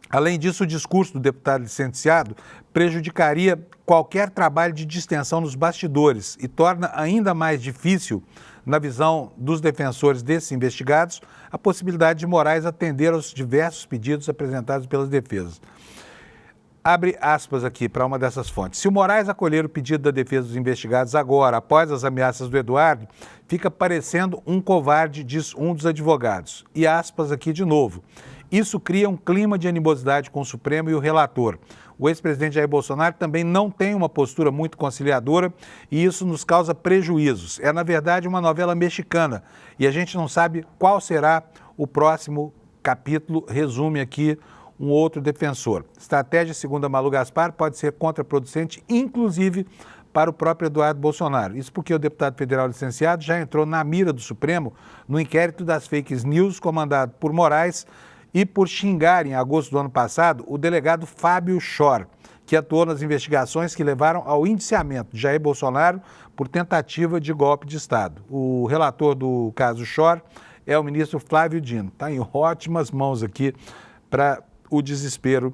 Speaker 1: Além disso, o discurso do deputado licenciado prejudicaria qualquer trabalho de distensão nos bastidores e torna ainda mais difícil, na visão dos defensores desses investigados, a possibilidade de Moraes atender aos diversos pedidos apresentados pelas defesas. Abre aspas aqui para uma dessas fontes. Se o Moraes acolher o pedido da defesa dos investigados agora, após as ameaças do Eduardo, fica parecendo um covarde, diz um dos advogados. E aspas aqui de novo. Isso cria um clima de animosidade com o Supremo e o relator. O ex-presidente Jair Bolsonaro também não tem uma postura muito conciliadora e isso nos causa prejuízos. É, na verdade, uma novela mexicana e a gente não sabe qual será o próximo capítulo, resume aqui um outro defensor. Estratégia, segundo a Malu Gaspar, pode ser contraproducente, inclusive para o próprio Eduardo Bolsonaro. Isso porque o deputado federal licenciado já entrou na mira do Supremo no inquérito das fake news comandado por Moraes e por xingar, em agosto do ano passado, o delegado Fábio Schor, que atuou nas investigações que levaram ao indiciamento de Jair Bolsonaro por tentativa de golpe de Estado. O relator do caso Schor é o ministro Flávio Dino. Está em ótimas mãos aqui para o desespero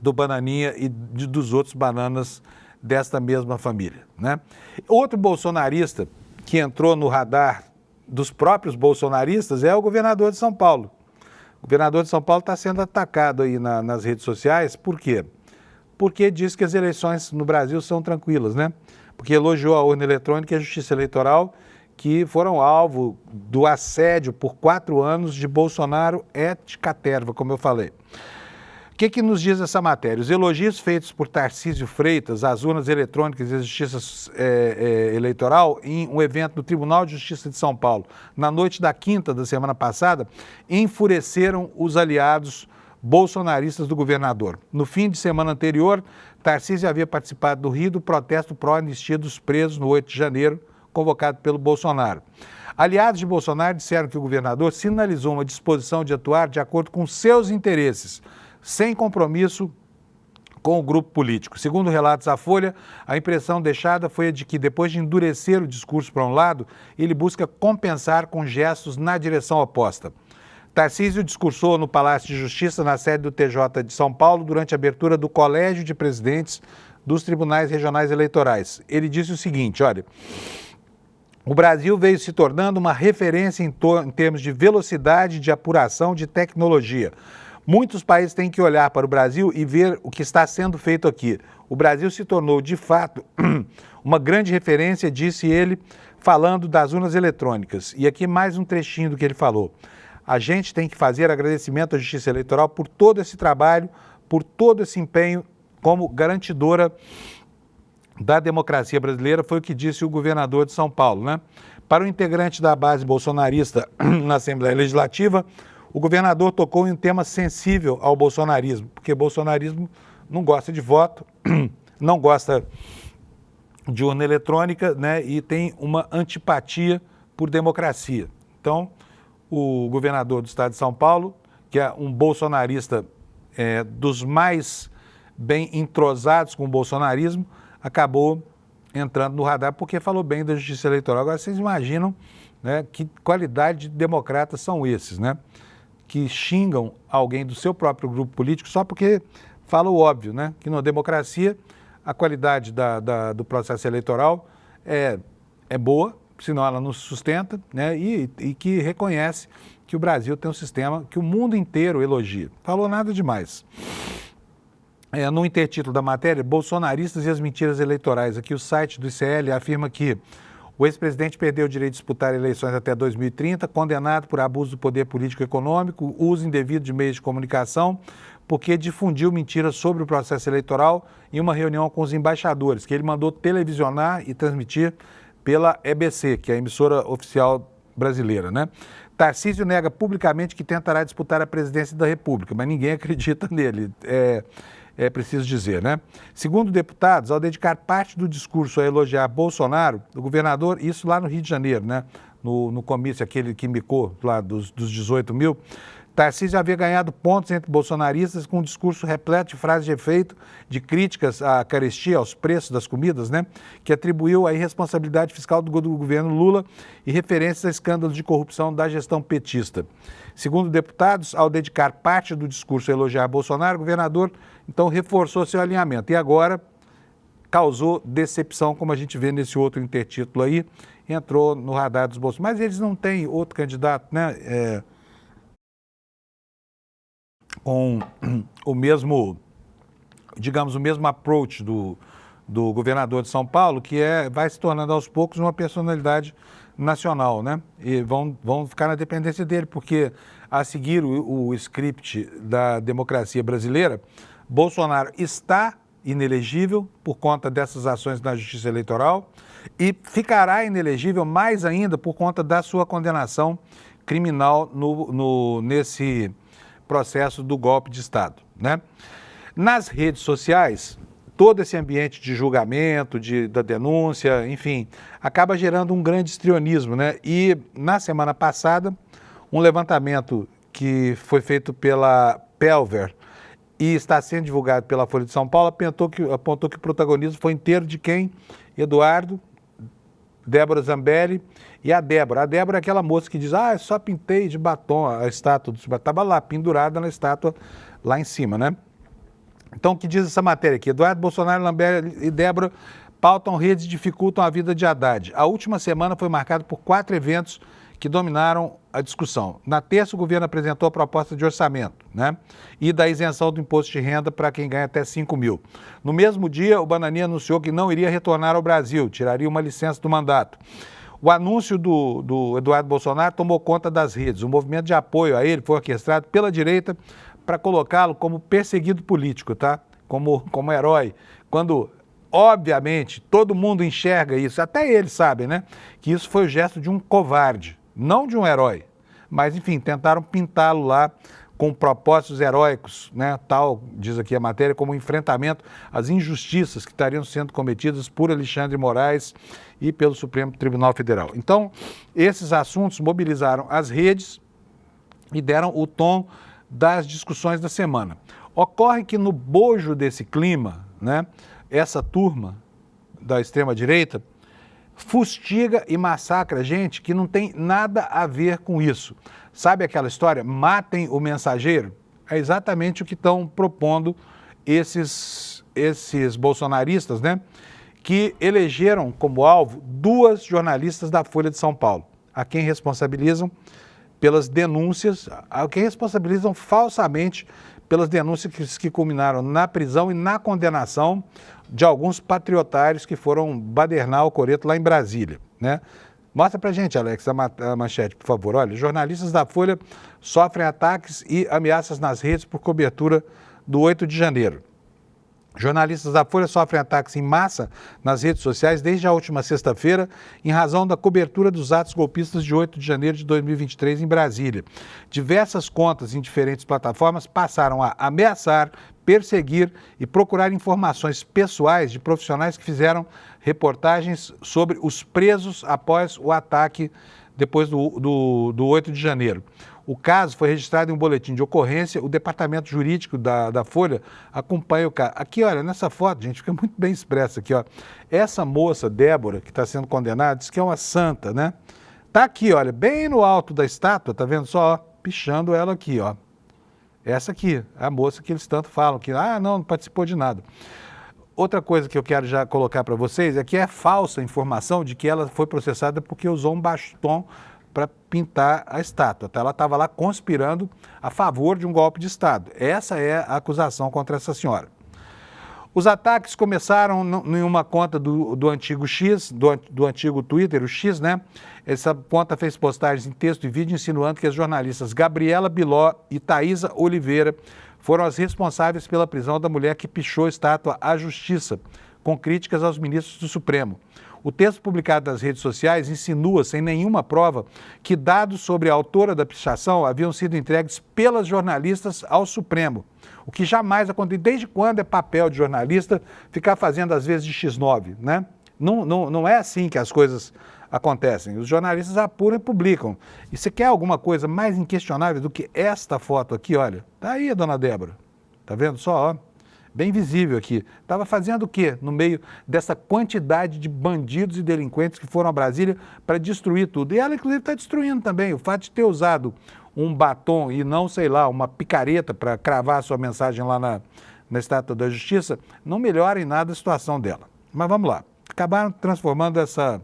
Speaker 1: do Bananinha e dos outros bananas desta mesma família, né? Outro bolsonarista que entrou no radar dos próprios bolsonaristas é o governador de São Paulo. O governador de São Paulo está sendo atacado aí nas redes sociais. Por quê? Porque diz que as eleições no Brasil são tranquilas, né? Porque elogiou a urna eletrônica e a justiça eleitoral, que foram alvo do assédio por 4 anos de Bolsonaro et caterva, como eu falei. O que nos diz essa matéria? Os elogios feitos por Tarcísio Freitas às urnas eletrônicas e à justiça eleitoral em um evento no Tribunal de Justiça de São Paulo, na noite da quinta da semana passada, enfureceram os aliados bolsonaristas do governador. No fim de semana anterior, Tarcísio havia participado do Rio do protesto pró-anistia dos presos no 8 de janeiro, convocado pelo Bolsonaro. Aliados de Bolsonaro disseram que o governador sinalizou uma disposição de atuar de acordo com seus interesses, sem compromisso com o grupo político. Segundo relatos à Folha, a impressão deixada foi a de que, depois de endurecer o discurso para um lado, ele busca compensar com gestos na direção oposta. Tarcísio discursou no Palácio de Justiça, na sede do TJ de São Paulo, durante a abertura do Colégio de Presidentes dos Tribunais Regionais Eleitorais. Ele disse o seguinte, olha, o Brasil veio se tornando uma referência em termos de velocidade de apuração de tecnologia. Muitos países têm que olhar para o Brasil e ver o que está sendo feito aqui. O Brasil se tornou, de fato, uma grande referência, disse ele, falando das urnas eletrônicas. E aqui mais um trechinho do que ele falou. A gente tem que fazer agradecimento à Justiça Eleitoral por todo esse trabalho, por todo esse empenho como garantidora da democracia brasileira, foi o que disse o governador de São Paulo, né? Para o integrante da base bolsonarista na Assembleia Legislativa, o governador tocou em um tema sensível ao bolsonarismo, porque o bolsonarismo não gosta de voto, não gosta de urna eletrônica, né? E tem uma antipatia por democracia. Então, o governador do estado de São Paulo, que é um bolsonarista dos mais bem entrosados com o bolsonarismo, acabou entrando no radar porque falou bem da Justiça Eleitoral. Agora, vocês imaginam, né, que qualidade de democratas são esses, né? Que xingam alguém do seu próprio grupo político só porque fala o óbvio, né? Que na democracia a qualidade do processo eleitoral é boa, senão ela não se sustenta, né? E que reconhece que o Brasil tem um sistema que o mundo inteiro elogia. Falou nada demais. No intertítulo da matéria, Bolsonaristas e as mentiras eleitorais. Aqui o site do ICL afirma que o ex-presidente perdeu o direito de disputar eleições até 2030, condenado por abuso do poder político e econômico, uso indevido de meios de comunicação, porque difundiu mentiras sobre o processo eleitoral em uma reunião com os embaixadores, que ele mandou televisionar e transmitir pela EBC, que é a emissora oficial brasileira, né? Tarcísio nega publicamente que tentará disputar a presidência da República, mas ninguém acredita nele, é preciso dizer, né? Segundo deputados, ao dedicar parte do discurso a elogiar Bolsonaro, o governador, isso lá no Rio de Janeiro, né? No comício, aquele que micou lá dos 18 mil, Tarcísio havia ganhado pontos entre bolsonaristas com um discurso repleto de frases de efeito, de críticas à carestia, aos preços das comidas, né? Que atribuiu a irresponsabilidade fiscal do governo Lula e referências a escândalos de corrupção da gestão petista. Segundo deputados, ao dedicar parte do discurso a elogiar Bolsonaro, o governador, então, reforçou seu alinhamento. E agora causou decepção, como a gente vê nesse outro intertítulo aí, entrou no radar dos bolsos. Mas eles não têm outro candidato, né? Com o mesmo, digamos, o mesmo approach do governador de São Paulo, que vai se tornando aos poucos uma personalidade nacional, né? E vão ficar na dependência dele, porque a seguir o script da democracia brasileira, Bolsonaro está inelegível por conta dessas ações na Justiça Eleitoral e ficará inelegível mais ainda por conta da sua condenação criminal nesse processo do golpe de Estado, né? Nas redes sociais, todo esse ambiente de julgamento, da denúncia, enfim, acaba gerando um grande histrionismo, né? E na semana passada, um levantamento que foi feito pela Pelver e está sendo divulgado pela Folha de São Paulo apontou que o protagonismo foi inteiro de quem? Eduardo, Débora Zambelli e a Débora. A Débora é aquela moça que diz, eu só pintei de batom a estátua do Supremo. Estava lá, pendurada na estátua lá em cima, né? Então, o que diz essa matéria aqui? Eduardo Bolsonaro, Zambelli e Débora pautam redes e dificultam a vida de Haddad. A última semana foi marcada por 4 eventos que dominaram a discussão. Na terça, o governo apresentou a proposta de orçamento, né? E da isenção do imposto de renda para quem ganha até 5 mil. No mesmo dia, o Bananinha anunciou que não iria retornar ao Brasil, tiraria uma licença do mandato. O anúncio do Eduardo Bolsonaro tomou conta das redes. O movimento de apoio a ele foi orquestrado pela direita para colocá-lo como perseguido político, tá? Como herói. Quando, obviamente, todo mundo enxerga isso, até eles sabem, né? Que isso foi o gesto de um covarde, não de um herói. Mas, enfim, tentaram pintá-lo lá com propósitos heróicos, né? Tal, diz aqui a matéria, como enfrentamento às injustiças que estariam sendo cometidas por Alexandre Moraes e pelo Supremo Tribunal Federal. Então, esses assuntos mobilizaram as redes e deram o tom das discussões da semana. Ocorre que no bojo desse clima, né, essa turma da extrema-direita fustiga e massacra gente que não tem nada a ver com isso. Sabe aquela história, matem o mensageiro? É exatamente o que estão propondo esses bolsonaristas, né, que elegeram como alvo 2 jornalistas da Folha de São Paulo, a quem responsabilizam pelas denúncias, a quem responsabilizam falsamente pelas denúncias que culminaram na prisão e na condenação de alguns patriotários que foram badernar o coreto lá em Brasília, né? Mostra pra gente, Alex, a manchete, por favor. Olha, jornalistas da Folha sofrem ataques e ameaças nas redes por cobertura do 8 de janeiro. Jornalistas da Folha sofrem ataques em massa nas redes sociais desde a última sexta-feira, em razão da cobertura dos atos golpistas de 8 de janeiro de 2023 em Brasília. Diversas contas em diferentes plataformas passaram a ameaçar, perseguir e procurar informações pessoais de profissionais que fizeram reportagens sobre os presos após o ataque depois do 8 de janeiro. O caso foi registrado em um boletim de ocorrência, o departamento jurídico da Folha acompanha o caso. Aqui, olha, nessa foto, gente, fica muito bem expressa aqui, ó. Essa moça, Débora, que está sendo condenada, diz que é uma santa, né? Tá aqui, olha, bem no alto da estátua, tá vendo só, ó, pichando ela aqui, ó. Essa aqui, a moça que eles tanto falam, que, não participou de nada. Outra coisa que eu quero já colocar para vocês é que é falsa a informação de que ela foi processada porque usou um batom para pintar a estátua. Ela estava lá conspirando a favor de um golpe de Estado. Essa é a acusação contra essa senhora. Os ataques começaram em uma conta do antigo X, do antigo Twitter, o X, né? Essa conta fez postagens em texto e vídeo insinuando que as jornalistas Gabriela Biló e Thaisa Oliveira foram as responsáveis pela prisão da mulher que pichou a estátua à Justiça, com críticas aos ministros do Supremo. O texto publicado nas redes sociais insinua, sem nenhuma prova, que dados sobre a autora da pichação haviam sido entregues pelas jornalistas ao Supremo, o que jamais aconteceu. Desde quando é papel de jornalista ficar fazendo, às vezes, de X9, né? Não é assim que as coisas acontecem. Os jornalistas apuram e publicam. E você quer alguma coisa mais inquestionável do que esta foto aqui, olha? Tá aí a dona Débora. Tá vendo só, ó? Bem visível aqui. Estava fazendo o quê no meio dessa quantidade de bandidos e delinquentes que foram a Brasília para destruir tudo? E ela, inclusive, está destruindo também. O fato de ter usado um batom e não, sei lá, uma picareta para cravar a sua mensagem lá na Estátua da Justiça, não melhora em nada a situação dela. Mas vamos lá. Acabaram transformando essa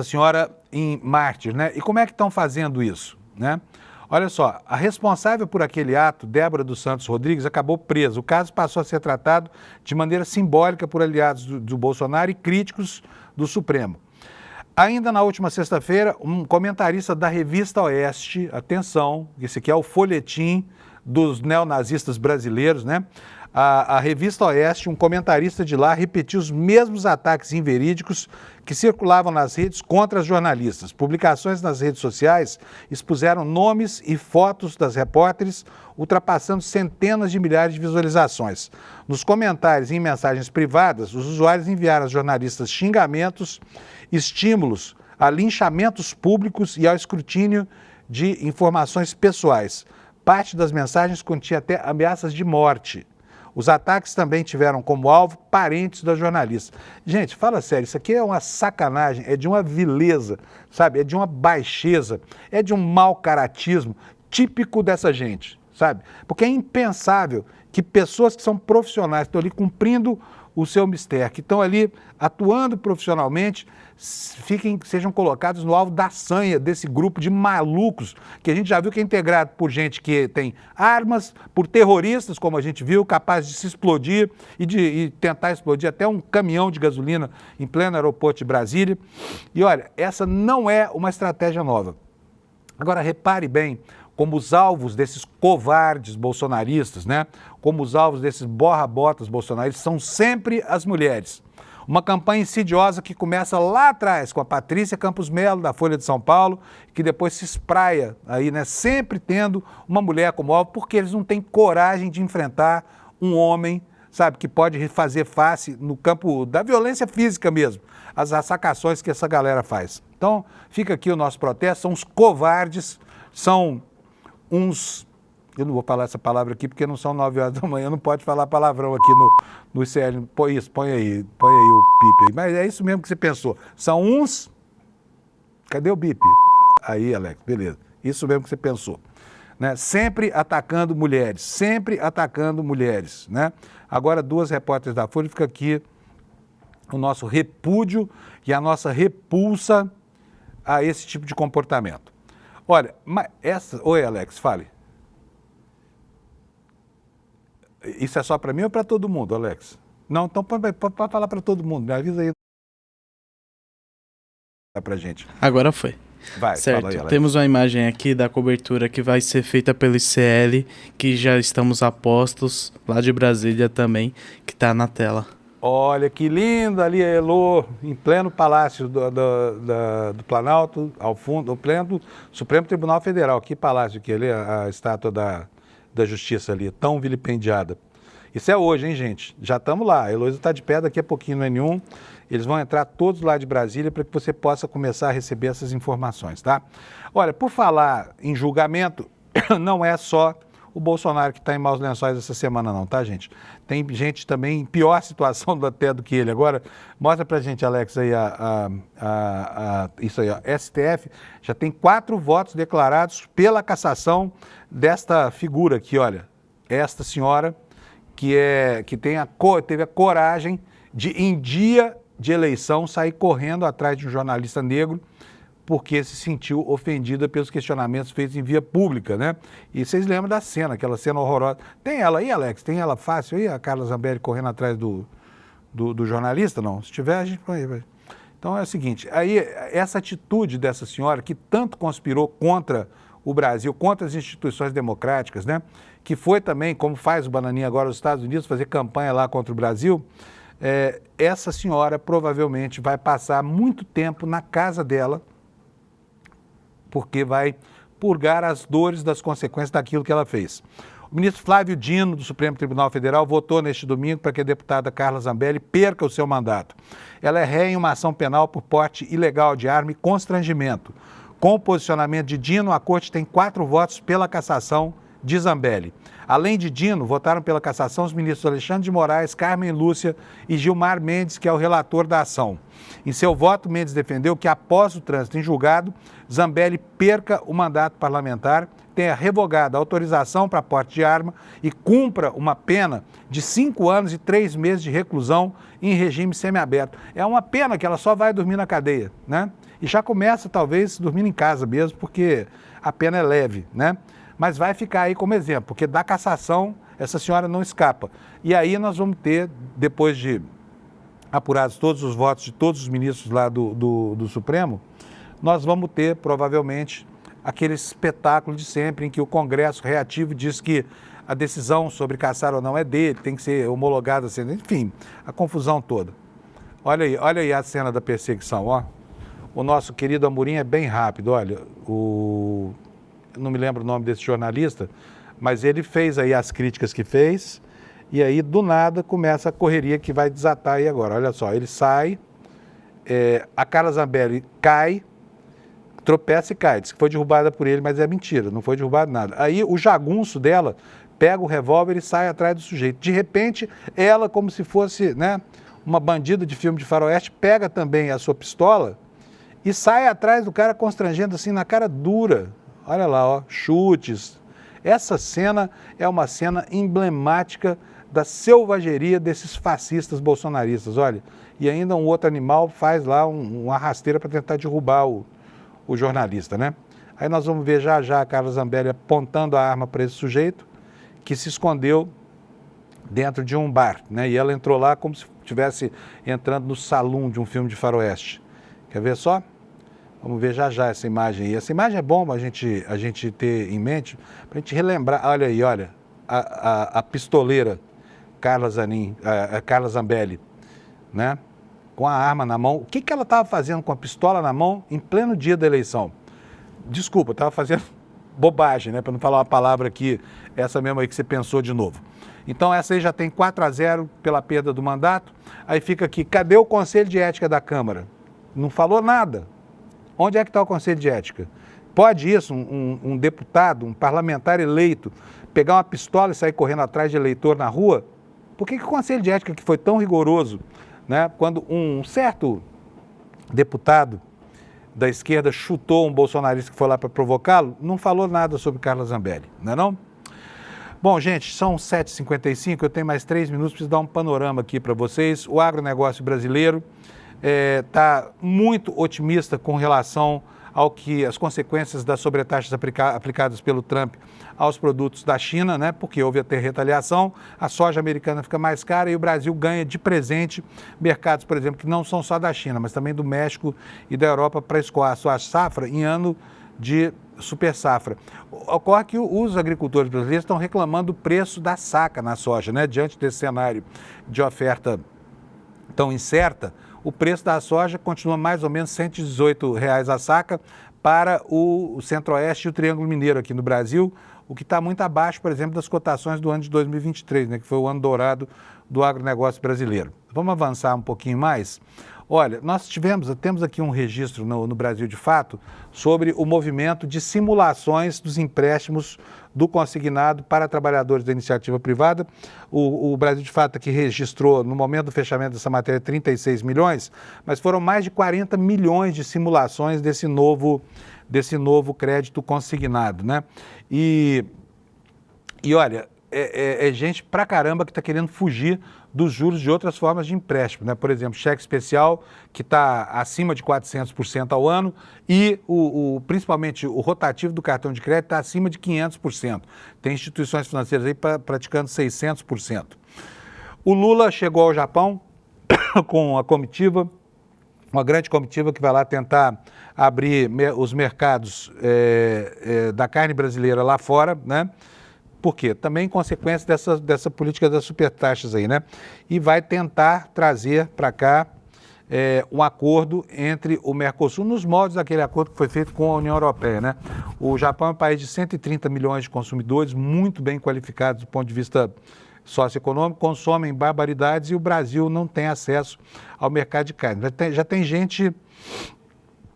Speaker 1: senhora em mártir, né? E como é que estão fazendo isso, né? Olha só, a responsável por aquele ato, Débora dos Santos Rodrigues, acabou presa. O caso passou a ser tratado de maneira simbólica por aliados do Bolsonaro e críticos do Supremo. Ainda na última sexta-feira, um comentarista da Revista Oeste, atenção, esse aqui é o folhetim dos neonazistas brasileiros, né? A Revista Oeste, um comentarista de lá, repetiu os mesmos ataques inverídicos que circulavam nas redes contra as jornalistas. Publicações nas redes sociais expuseram nomes e fotos das repórteres, ultrapassando centenas de milhares de visualizações. Nos comentários e em mensagens privadas, os usuários enviaram às jornalistas xingamentos, estímulos a linchamentos públicos e ao escrutínio de informações pessoais. Parte das mensagens continha até ameaças de morte. Os ataques também tiveram como alvo parentes da jornalista. Gente, fala sério, isso aqui é uma sacanagem, é de uma vileza, sabe? É de uma baixeza, é de um mau caratismo típico dessa gente, sabe? Porque é impensável que pessoas que são profissionais, que estão ali cumprindo o seu mistério, que estão ali atuando profissionalmente, sejam colocados no alvo da sanha desse grupo de malucos, que a gente já viu que é integrado por gente que tem armas, por terroristas, como a gente viu, capazes de se explodir e tentar explodir até um caminhão de gasolina em pleno aeroporto de Brasília. E olha, essa não é uma estratégia nova. Agora, repare bem como os alvos desses covardes bolsonaristas, né? Como os alvos desses borra-botas bolsonaristas são sempre as mulheres. Uma campanha insidiosa que começa lá atrás com a Patrícia Campos Melo, da Folha de São Paulo, que depois se espraia aí, né? Sempre tendo uma mulher como alvo, porque eles não têm coragem de enfrentar um homem, sabe, que pode fazer face no campo da violência física mesmo, as assacações que essa galera faz. Então, fica aqui o nosso protesto, são uns covardes, são uns... Eu não vou falar essa palavra aqui porque não são 9 horas da manhã, não pode falar palavrão aqui no ICL. Põe isso, põe aí o bip aí. Mas é isso mesmo que você pensou. São uns... Cadê o bip? Aí, Alex, beleza. Isso mesmo que você pensou. Né? Sempre atacando mulheres, né? Agora, 2 repórteres da Folha, fica aqui o nosso repúdio e a nossa repulsa a esse tipo de comportamento. Olha, mas essa... Oi, Alex, fale. Isso é só para mim ou para todo mundo, Alex? Não, então pode falar para todo mundo, me avisa aí. Pra gente.
Speaker 2: Agora foi.
Speaker 1: Vai,
Speaker 2: certo.
Speaker 1: Fala aí, Alex.
Speaker 2: Temos uma imagem aqui da cobertura que vai ser feita pelo ICL, que já estamos a postos, lá de Brasília também, que está na tela.
Speaker 1: Olha que linda ali a Elô, em pleno palácio do Planalto, ao fundo, no pleno Supremo Tribunal Federal. Que palácio que ali, a estátua da Justiça ali, tão vilipendiada. Isso é hoje, hein, gente? Já estamos lá. A Heloísa está de pé, daqui a pouquinho no N1. Eles vão entrar todos lá de Brasília para que você possa começar a receber essas informações, tá? Olha, por falar em julgamento, não é só o Bolsonaro que está em maus lençóis essa semana não, tá, gente? Tem gente também em pior situação até do que ele. Agora, mostra pra gente, Alex, aí isso aí, ó. STF já tem 4 votos declarados pela cassação desta figura aqui, olha. Esta senhora que teve a coragem de, em dia de eleição, sair correndo atrás de um jornalista negro porque se sentiu ofendida pelos questionamentos feitos em via pública, né? E vocês lembram da cena, aquela cena horrorosa. Tem ela aí, Alex? Tem ela fácil aí, a Carla Zambelli correndo atrás do jornalista? Não. Se tiver, a gente põe aí. Então é o seguinte, aí essa atitude dessa senhora que tanto conspirou contra o Brasil, contra as instituições democráticas, né? Que foi também, como faz o Bananinha agora nos Estados Unidos, fazer campanha lá contra o Brasil, essa senhora provavelmente vai passar muito tempo na casa dela, porque vai purgar as dores das consequências daquilo que ela fez. O ministro Flávio Dino, do Supremo Tribunal Federal, votou neste domingo para que a deputada Carla Zambelli perca o seu mandato. Ela é ré em uma ação penal por porte ilegal de arma e constrangimento. Com o posicionamento de Dino, a corte tem 4 votos pela cassação de Zambelli. Além de Dino, votaram pela cassação os ministros Alexandre de Moraes, Carmen Lúcia e Gilmar Mendes, que é o relator da ação. Em seu voto, Mendes defendeu que, após o trânsito em julgado, Zambelli perca o mandato parlamentar, tenha revogado a autorização para porte de arma e cumpra uma pena de 5 anos e 3 meses de reclusão em regime semiaberto. É uma pena que ela só vai dormir na cadeia, né? E já começa, talvez, dormindo em casa mesmo, porque a pena é leve, né? Mas vai ficar aí como exemplo, porque da cassação essa senhora não escapa. E aí nós vamos ter, depois de apurados todos os votos de todos os ministros lá do Supremo, nós vamos ter, provavelmente, aquele espetáculo de sempre em que o Congresso reativo diz que a decisão sobre caçar ou não é dele, tem que ser homologada, enfim, a confusão toda. Olha aí a cena da perseguição, ó. O nosso querido Amorim é bem rápido, olha, eu não me lembro o nome desse jornalista, mas ele fez aí as críticas que fez, e aí do nada começa a correria que vai desatar aí agora. Olha só, ele sai, a Carla Zambelli cai, tropeça e cai, diz que foi derrubada por ele, mas é mentira, não foi derrubado nada. Aí o jagunço dela pega o revólver e sai atrás do sujeito. De repente, ela, como se fosse, né, uma bandida de filme de faroeste, pega também a sua pistola e sai atrás do cara constrangendo assim na cara dura. Olha lá, ó, chutes. Essa cena é uma cena emblemática da selvageria desses fascistas bolsonaristas, olha. E ainda um outro animal faz lá uma rasteira para tentar derrubar o jornalista, né? Aí nós vamos ver já a Carla Zambelli apontando a arma para esse sujeito que se escondeu dentro de um bar, né? E ela entrou lá como se estivesse entrando no salão de um filme de faroeste. Quer ver só? Vamos ver já essa imagem aí. Essa imagem é bom a gente ter em mente, para a gente relembrar. Olha aí, olha, a pistoleira Carla Zambelli, né? com a arma na mão. O que ela estava fazendo com a pistola na mão em pleno dia da eleição? Desculpa, estava fazendo bobagem, né? Para não falar uma palavra aqui, essa mesma aí que você pensou de novo. Então essa aí já tem 4-0 pela perda do mandato. Aí fica aqui, cadê o Conselho de Ética da Câmara? Não falou nada. Onde é que está o Conselho de Ética? Pode isso, um deputado, um parlamentar eleito, pegar uma pistola e sair correndo atrás de eleitor na rua? Por que o Conselho de Ética, que foi tão rigoroso, né, quando um certo deputado da esquerda chutou um bolsonarista que foi lá para provocá-lo, não falou nada sobre Carla Zambelli, não é não? Bom, gente, são 7h55, eu tenho mais 3 minutos, preciso dar um panorama aqui para vocês. O agronegócio brasileiro está muito otimista com relação ao que as consequências das sobretaxas aplicadas pelo Trump aos produtos da China, né? Porque houve até retaliação, a soja americana fica mais cara e o Brasil ganha de presente mercados, por exemplo, que não são só da China, mas também do México e da Europa para escoar a sua safra em ano de super safra. Ocorre que os agricultores brasileiros estão reclamando do preço da saca na soja, né? Diante desse cenário de oferta tão incerta, o preço da soja continua mais ou menos R$ 118 a saca para o Centro-Oeste e o Triângulo Mineiro aqui no Brasil, o que está muito abaixo, por exemplo, das cotações do ano de 2023, né, que foi o ano dourado do agronegócio brasileiro. Vamos avançar um pouquinho mais? Olha, nós temos aqui um registro no Brasil de Fato sobre o movimento de simulações dos empréstimos do consignado para trabalhadores da iniciativa privada. O Brasil de Fato aqui registrou, no momento do fechamento dessa matéria, 36 milhões, mas foram mais de 40 milhões de simulações desse novo crédito consignado, né? E olha, é gente pra caramba que está querendo fugir dos juros de outras formas de empréstimo, né? Por exemplo, cheque especial, que está acima de 400% ao ano, e principalmente o rotativo do cartão de crédito está acima de 500%. Tem instituições financeiras aí praticando 600%. O Lula chegou ao Japão com a comitiva, uma grande comitiva que vai lá tentar abrir os mercados da carne brasileira lá fora, né? Por quê? Também consequência dessa política das supertaxas aí, né? E vai tentar trazer para cá um acordo entre o Mercosul, nos moldes daquele acordo que foi feito com a União Europeia, né? O Japão é um país de 130 milhões de consumidores, muito bem qualificados do ponto de vista socioeconômico, consomem barbaridades e o Brasil não tem acesso ao mercado de carne. Já tem gente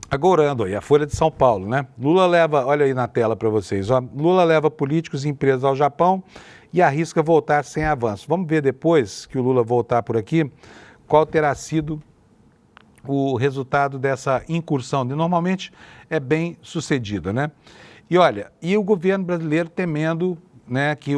Speaker 1: agorando aí, a Folha de São Paulo, né? Lula leva, olha aí na tela para vocês, ó, Lula leva políticos e empresas ao Japão e arrisca voltar sem avanço. Vamos ver depois que o Lula voltar por aqui, qual terá sido o resultado dessa incursão. Normalmente é bem sucedida, né? E olha, e o governo brasileiro temendo, né, que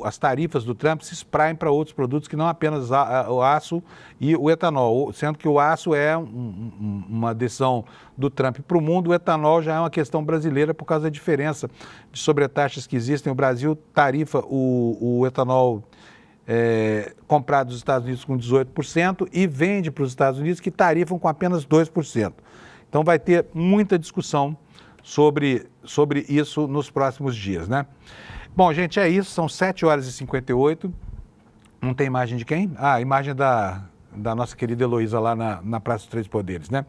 Speaker 1: as tarifas do Trump se espraiem para outros produtos que não apenas o aço e o etanol, sendo que o aço é uma decisão do Trump para o mundo, o etanol já é uma questão brasileira por causa da diferença de sobretaxas que existem. O Brasil tarifa o etanol comprado dos Estados Unidos com 18% e vende para os Estados Unidos que tarifam com apenas 2%. Então vai ter muita discussão sobre isso nos próximos dias, né? Bom, gente, é isso, são 7h58, não tem imagem de quem? Ah, a imagem da nossa querida Heloísa lá na Praça dos Três Poderes, né?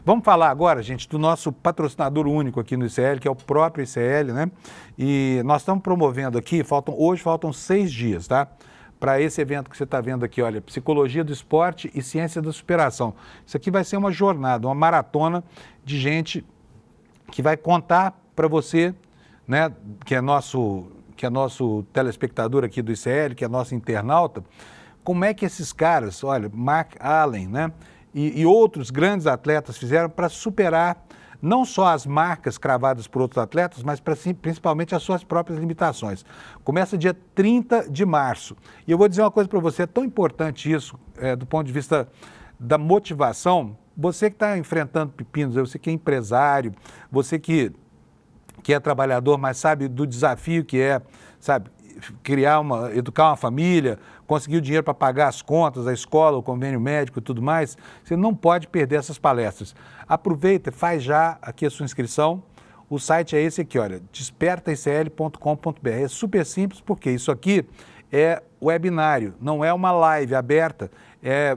Speaker 1: Vamos falar agora, gente, do nosso patrocinador único aqui no ICL, que é o próprio ICL, né? E nós estamos promovendo aqui, hoje faltam 6 dias, tá? Para esse evento que você está vendo aqui, olha, Psicologia do Esporte e Ciência da Superação. Isso aqui vai ser uma jornada, uma maratona de gente que vai contar para você, né, que é nosso telespectador aqui do ICL, que é nosso internauta, como é que esses caras, olha, Mark Allen, né, e outros grandes atletas fizeram para superar não só as marcas cravadas por outros atletas, mas principalmente as suas próprias limitações. Começa dia 30 de março. E eu vou dizer uma coisa para você, é tão importante isso, do ponto de vista da motivação. Você que está enfrentando pepinos, você que é empresário, você que é trabalhador, mas sabe do desafio que é, sabe, educar uma família, conseguir o dinheiro para pagar as contas, a escola, o convênio médico e tudo mais, você não pode perder essas palestras. Aproveita, faz já aqui a sua inscrição. O site é esse aqui, olha, despertaicl.com.br. É super simples, porque isso aqui é webinário, não é uma live aberta,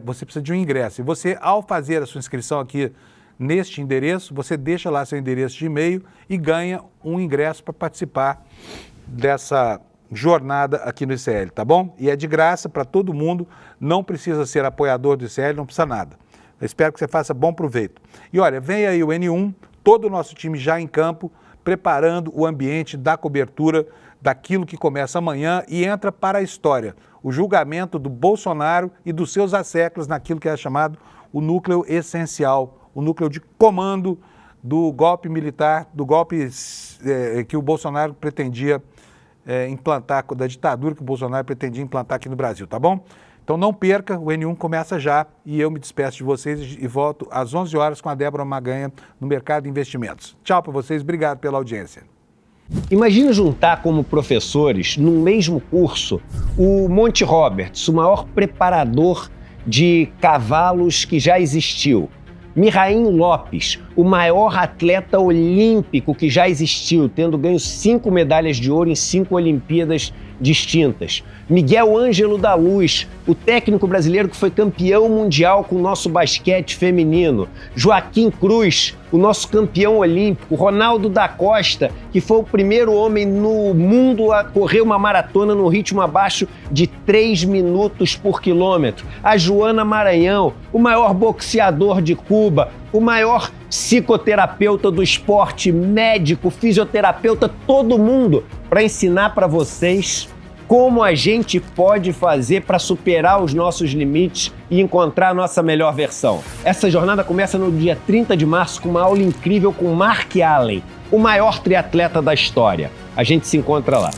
Speaker 1: você precisa de um ingresso. E você, ao fazer a sua inscrição aqui neste endereço, você deixa lá seu endereço de e-mail e ganha um ingresso para participar dessa jornada aqui no ICL, tá bom? E é de graça para todo mundo, não precisa ser apoiador do ICL, não precisa nada. Eu espero que você faça bom proveito. E olha, vem aí o N1, todo o nosso time já em campo, preparando o ambiente da cobertura daquilo que começa amanhã e entra para a história. O julgamento do Bolsonaro e dos seus asseclas naquilo que é chamado o núcleo essencial, o núcleo de comando do golpe militar, do golpe que o Bolsonaro pretendia implantar, da ditadura que o Bolsonaro pretendia implantar aqui no Brasil, tá bom? Então não perca, o N1 começa já e eu me despeço de vocês e volto às 11 horas com a Débora Maganha no Mercado de Investimentos. Tchau para vocês, obrigado pela audiência.
Speaker 3: Imagina juntar como professores, no mesmo curso, o Monty Roberts, o maior preparador de cavalos que já existiu. Mirraim Lopes, o maior atleta olímpico que já existiu, tendo ganho 5 medalhas de ouro em 5 Olimpíadas distintas. Miguel Ângelo da Luz, o técnico brasileiro que foi campeão mundial com o nosso basquete feminino. Joaquim Cruz, o nosso campeão olímpico. Ronaldo da Costa, que foi o primeiro homem no mundo a correr uma maratona no ritmo abaixo de 3 minutos por quilômetro. A Joana Maranhão, o maior boxeador de Cuba, o maior psicoterapeuta do esporte, médico, fisioterapeuta, todo mundo, para ensinar para vocês como a gente pode fazer para superar os nossos limites e encontrar a nossa melhor versão. Essa jornada começa no dia 30 de março com uma aula incrível com Mark Allen, o maior triatleta da história. A gente se encontra lá.